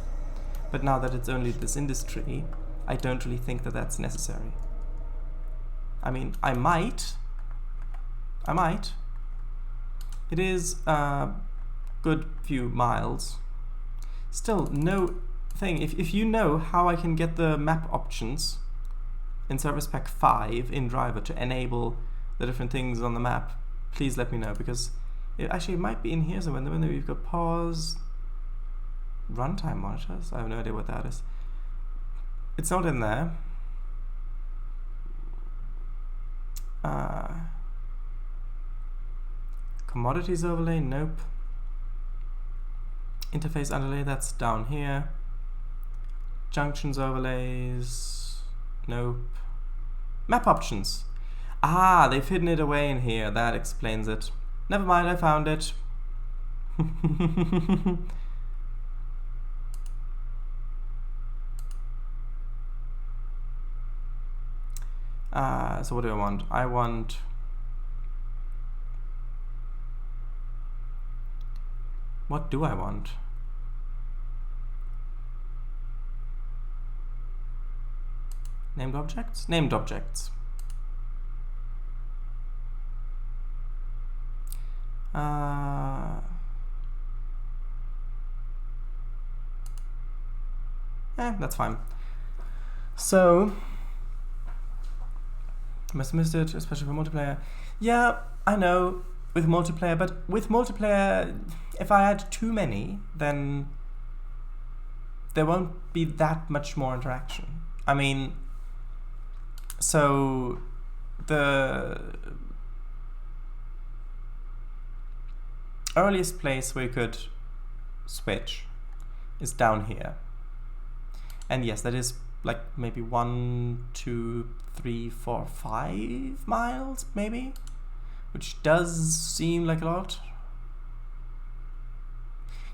But now that it's only this industry, I don't really think that that's necessary. I mean, I might. It is a good few miles. Still, no thing. If you know how I can get the map options in Service Pack 5 in Driver to enable the different things on the map, please let me know, because it might be in here somewhere. When we've got pause, runtime monitors. I have no idea what that is. It's not in there. Commodities overlay, nope. Interface underlay, that's down here. Junctions overlays, nope. Map options. Ah, they've hidden it away in here. That explains it. Never mind, I found it. So what do I want? I want what do I want? Named objects? Named objects. That's fine. So, must have missed it, especially for multiplayer. Yeah, I know, with multiplayer, but with multiplayer, if I add too many, then there won't be that much more interaction. I mean, so the earliest place where you could switch is down here. And yes, that is like maybe 1, 2, 3, 4, 5 miles, maybe? Which does seem like a lot.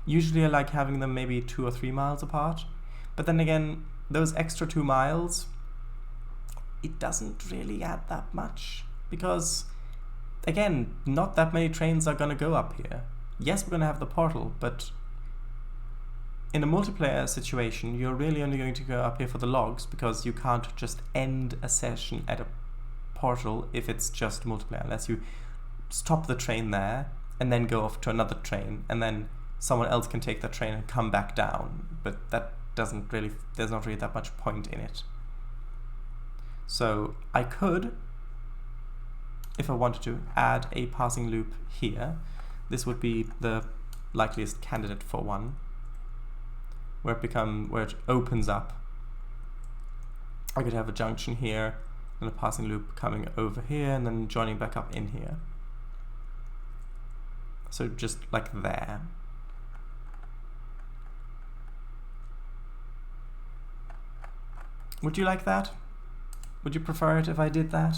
Usually I like having them maybe 2 or 3 miles apart. But then again, those extra 2 miles, it doesn't really add that much. Because, again, not that many trains are gonna go up here. Yes, we're gonna have the portal, but in a multiplayer situation, you're really only going to go up here for the logs, because you can't just end a session at a portal if it's just multiplayer, unless you stop the train there and then go off to another train, and then someone else can take that train and come back down. But that doesn't really, there's not really that much point in it. So I could, if I wanted to, add a passing loop here. This would be the likeliest candidate for one, where it opens up. I could have a junction here and a passing loop coming over here and then joining back up in here. So just like there. Would you like that? Would you prefer it if I did that?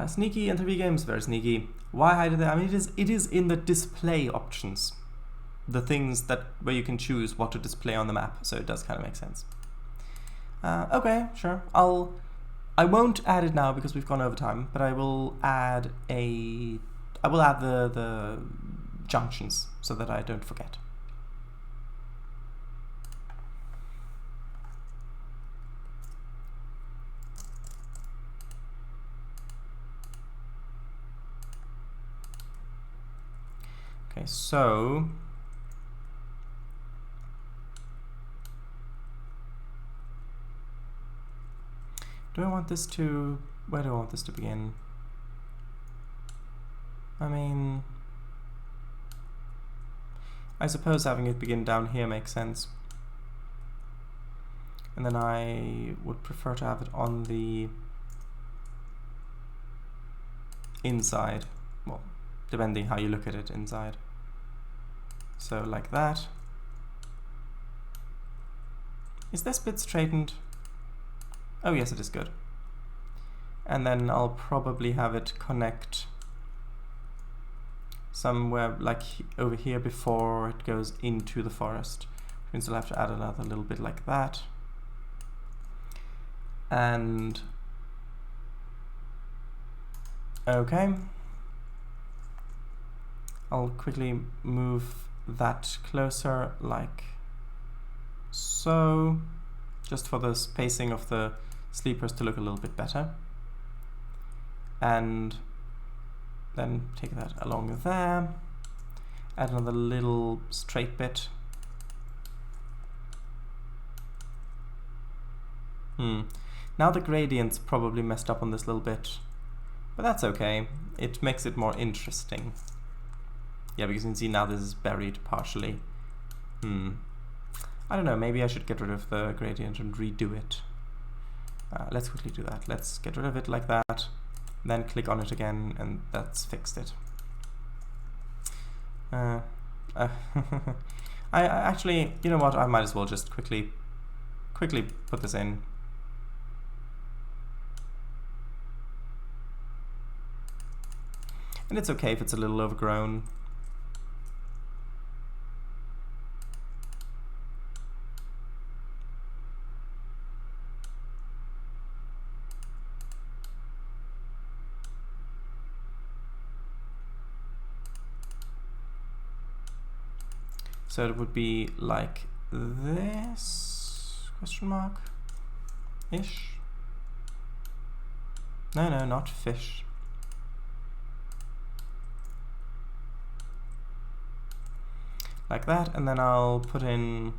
Sneaky and 3 games, very sneaky. Why hide it there? I mean, it is in the display options. the things that where you can choose what to display on the map, so it does kind of make sense. Okay, sure. I won't add it now because we've gone over time, but I will add the junctions so that I don't forget. Okay, so do I want this to, where do I want this to begin? I mean, I suppose having it begin down here makes sense. And then I would prefer to have it on the inside. Well, depending how you look at it, inside. So like that. Is this bit straightened? Oh yes, it is good. And then I'll probably have it connect somewhere like over here before it goes into the forest. Which means I'll have to add another little bit like that. And okay. I'll quickly move that closer like so, just for the spacing of the sleepers to look a little bit better. And then take that along there, add another little straight bit. Now the gradient's probably messed up on this little bit, but that's okay. It makes it more interesting. Yeah, because you can see now this is buried partially. I don't know, maybe I should get rid of the gradient and redo it. Let's quickly do that. Let's get rid of it like that, then click on it again, and that's fixed it. I actually, you know what, I might as well just quickly put this in. And it's okay if it's a little overgrown. So it would be like this, question mark, ish. No, not fish. Like that, and then I'll put in,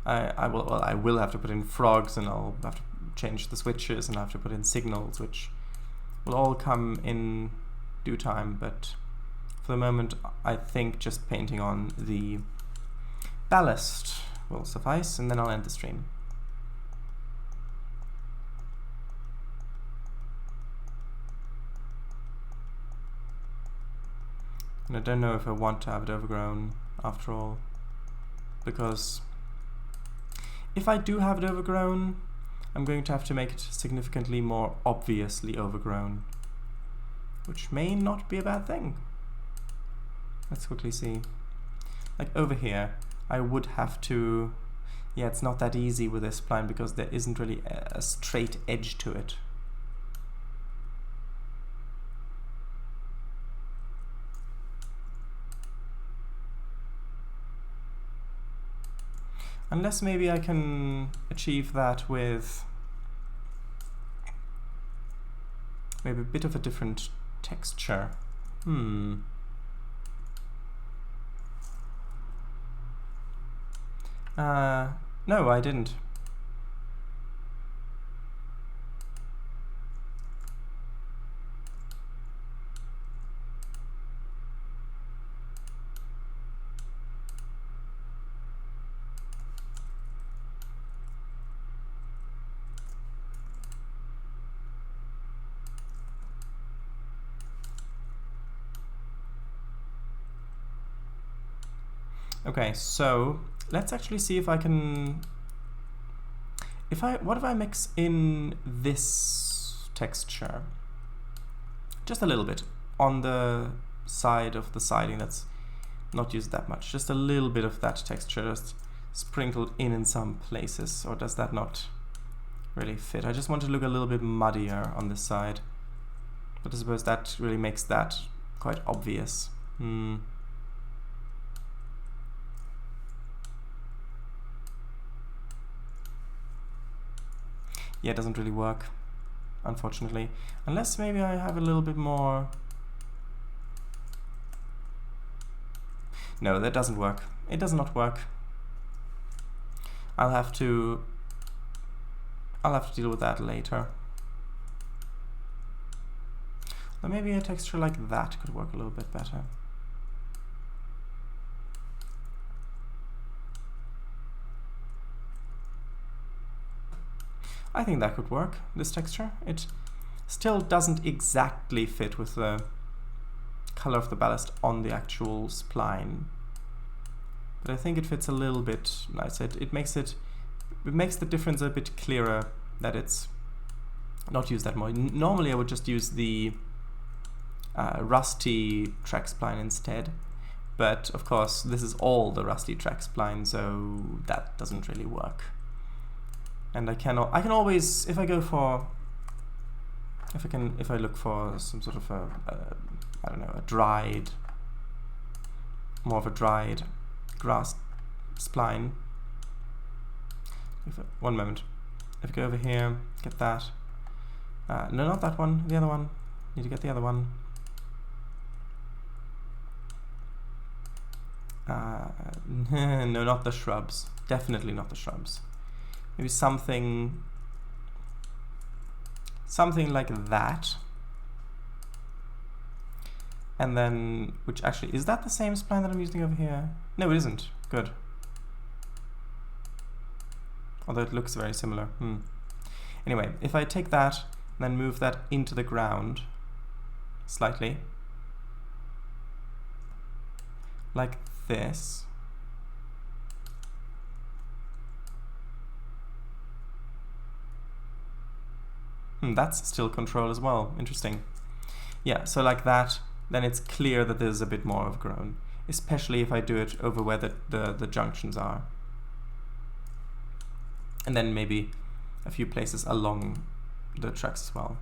I will have to put in frogs, and I'll have to change the switches, and I have to put in signals, which will all come in due time, but for the moment, I think just painting on the ballast will suffice, and then I'll end the stream. And I don't know if I want to have it overgrown after all, because if I do have it overgrown, I'm going to have to make it significantly more obviously overgrown, which may not be a bad thing. Let's quickly see. Like over here, I would have to, yeah, it's not that easy with this spline because there isn't really a straight edge to it. Unless maybe I can achieve that with maybe a bit of a different texture. No, I didn't. Okay, so let's actually see if I can, what if I mix in this texture just a little bit on the side of the siding that's not used that much. Just a little bit of that texture just sprinkled in some places, or does that not really fit? I just want to look a little bit muddier on this side, but I suppose that really makes that quite obvious. Yeah, it doesn't really work, unfortunately. Unless maybe I have a little bit more... No, that doesn't work. It does not work. I'll have to deal with that later. Or maybe a texture like that could work a little bit better. I think that could work, this texture. It still doesn't exactly fit with the color of the ballast on the actual spline, but I think it fits a little bit nicer. It makes the difference a bit clearer that it's not used that much. Normally I would just use the rusty track spline instead, but of course this is all the rusty track spline, so that doesn't really work. And I can always, if I look for some sort of I don't know, more of a dried grass spline. One moment. If I go over here, get that. No, not that one. The other one. Need to get the other one. No, not the shrubs. Definitely not the shrubs. Maybe something like that. And then, which actually, is that the same spline that I'm using over here? No, it isn't. Good. Although it looks very similar. Anyway, if I take that, and then move that into the ground slightly, like this. That's still control as well. Interesting. Yeah, so like that, then it's clear that there's a bit more of grown, especially if I do it over where the junctions are. And then maybe a few places along the tracks as well.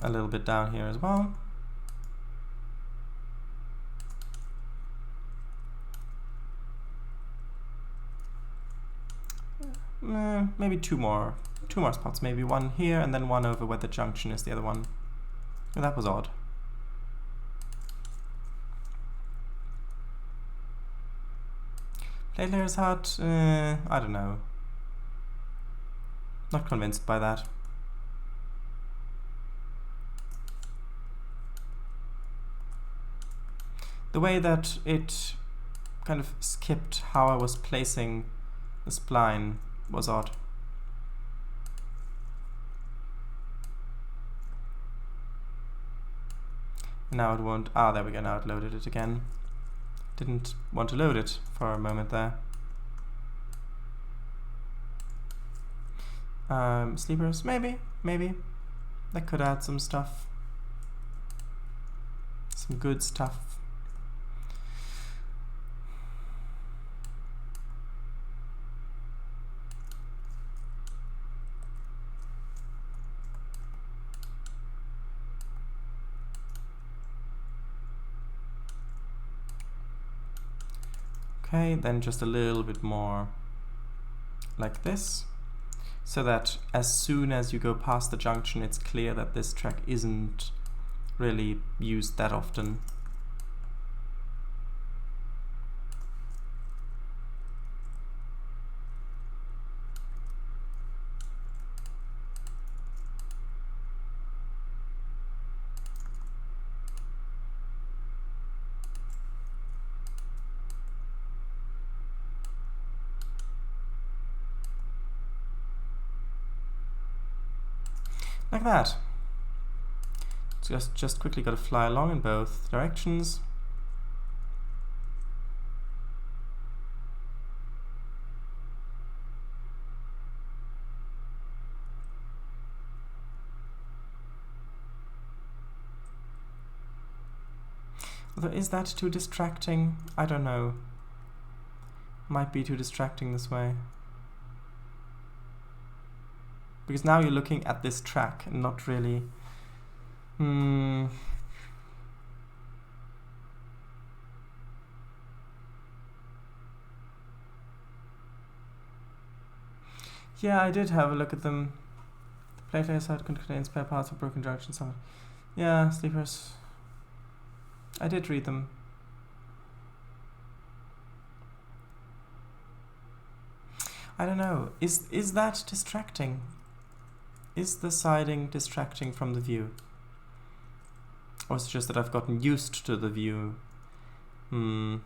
A little bit down here as well. Maybe two more spots. Maybe one here and then one over where the junction is the other one. Oh, that was odd. Plate layers hard. I don't know. Not convinced by that. The way that it kind of skipped how I was placing the spline was odd. Now it won't. Ah, there we go. Now it loaded it again. Didn't want to load it for a moment there. Sleepers, maybe. That could add some stuff. Some good stuff. Okay, then just a little bit more like this, so that as soon as you go past the junction, it's clear that this track isn't really used that often. Like that. just quickly got to fly along in both directions. Although, is that too distracting? I don't know. Might be too distracting this way. Because now you're looking at this track and not really... Yeah, I did have a look at them. The plate layer side contains spare parts for broken junctions. Yeah, sleepers. I did read them. I don't know. Is that distracting? Is the siding distracting from the view? Or is it just that I've gotten used to the view? No,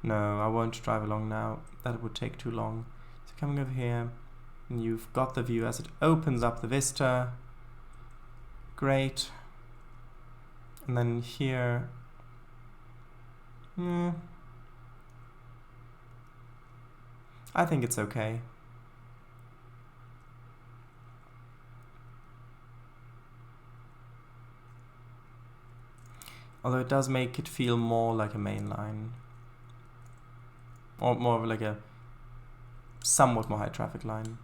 I won't drive along now. That would take too long. So coming over here, and you've got the view as it opens up the vista. Great. And then here, I think it's okay. Although it does make it feel more like a main line. Or more of like a somewhat more high traffic line.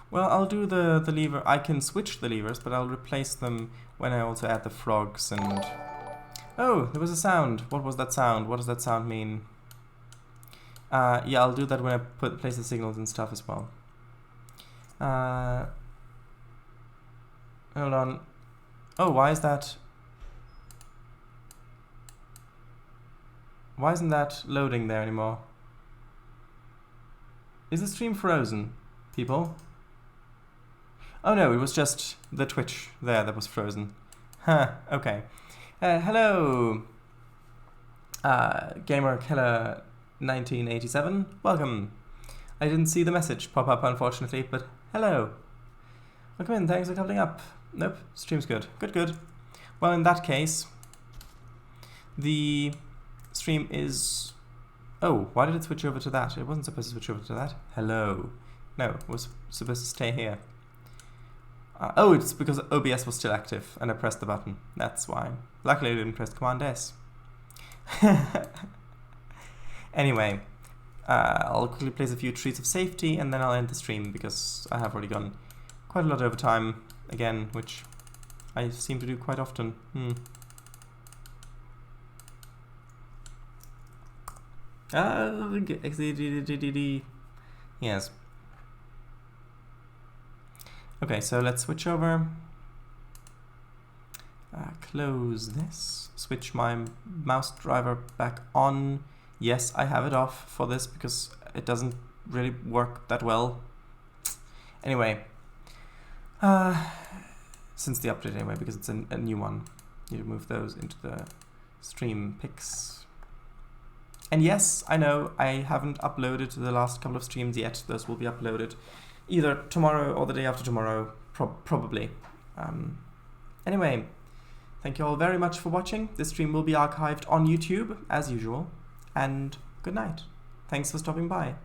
Well, I'll do the lever. I can switch the levers, but I'll replace them when I also add the frogs and... Oh, there was a sound. What was that sound? What does that sound mean? Yeah, I'll do that when I place the signals and stuff as well. Hold on. Oh, why is that? Why isn't that loading there anymore? Is the stream frozen, people? Oh no, it was just the Twitch there that was frozen. Huh, okay. Hello, Gamer Killer 1987. Welcome. I didn't see the message pop up, unfortunately, but hello. Welcome in, thanks for coupling up. Nope, stream's good. Good. Well, in that case, the stream is... Oh, why did it switch over to that? It wasn't supposed to switch over to that. Hello. No, it was supposed to stay here. Oh, it's because OBS was still active and I pressed the button. That's why. Luckily I didn't press Command S. Anyway, I'll quickly place a few treats of safety and then I'll end the stream because I have already gone quite a lot over time again, which I seem to do quite often. Yes. Okay, so let's switch over. Close this. Switch my mouse driver back on. Yes, I have it off for this because it doesn't really work that well. Anyway, since the update anyway, because it's a new one. You need to move those into the stream pics. And yes, I know I haven't uploaded the last couple of streams yet. Those will be uploaded either tomorrow or the day after tomorrow, probably. Anyway, thank you all very much for watching. This stream will be archived on YouTube, as usual. And good night. Thanks for stopping by.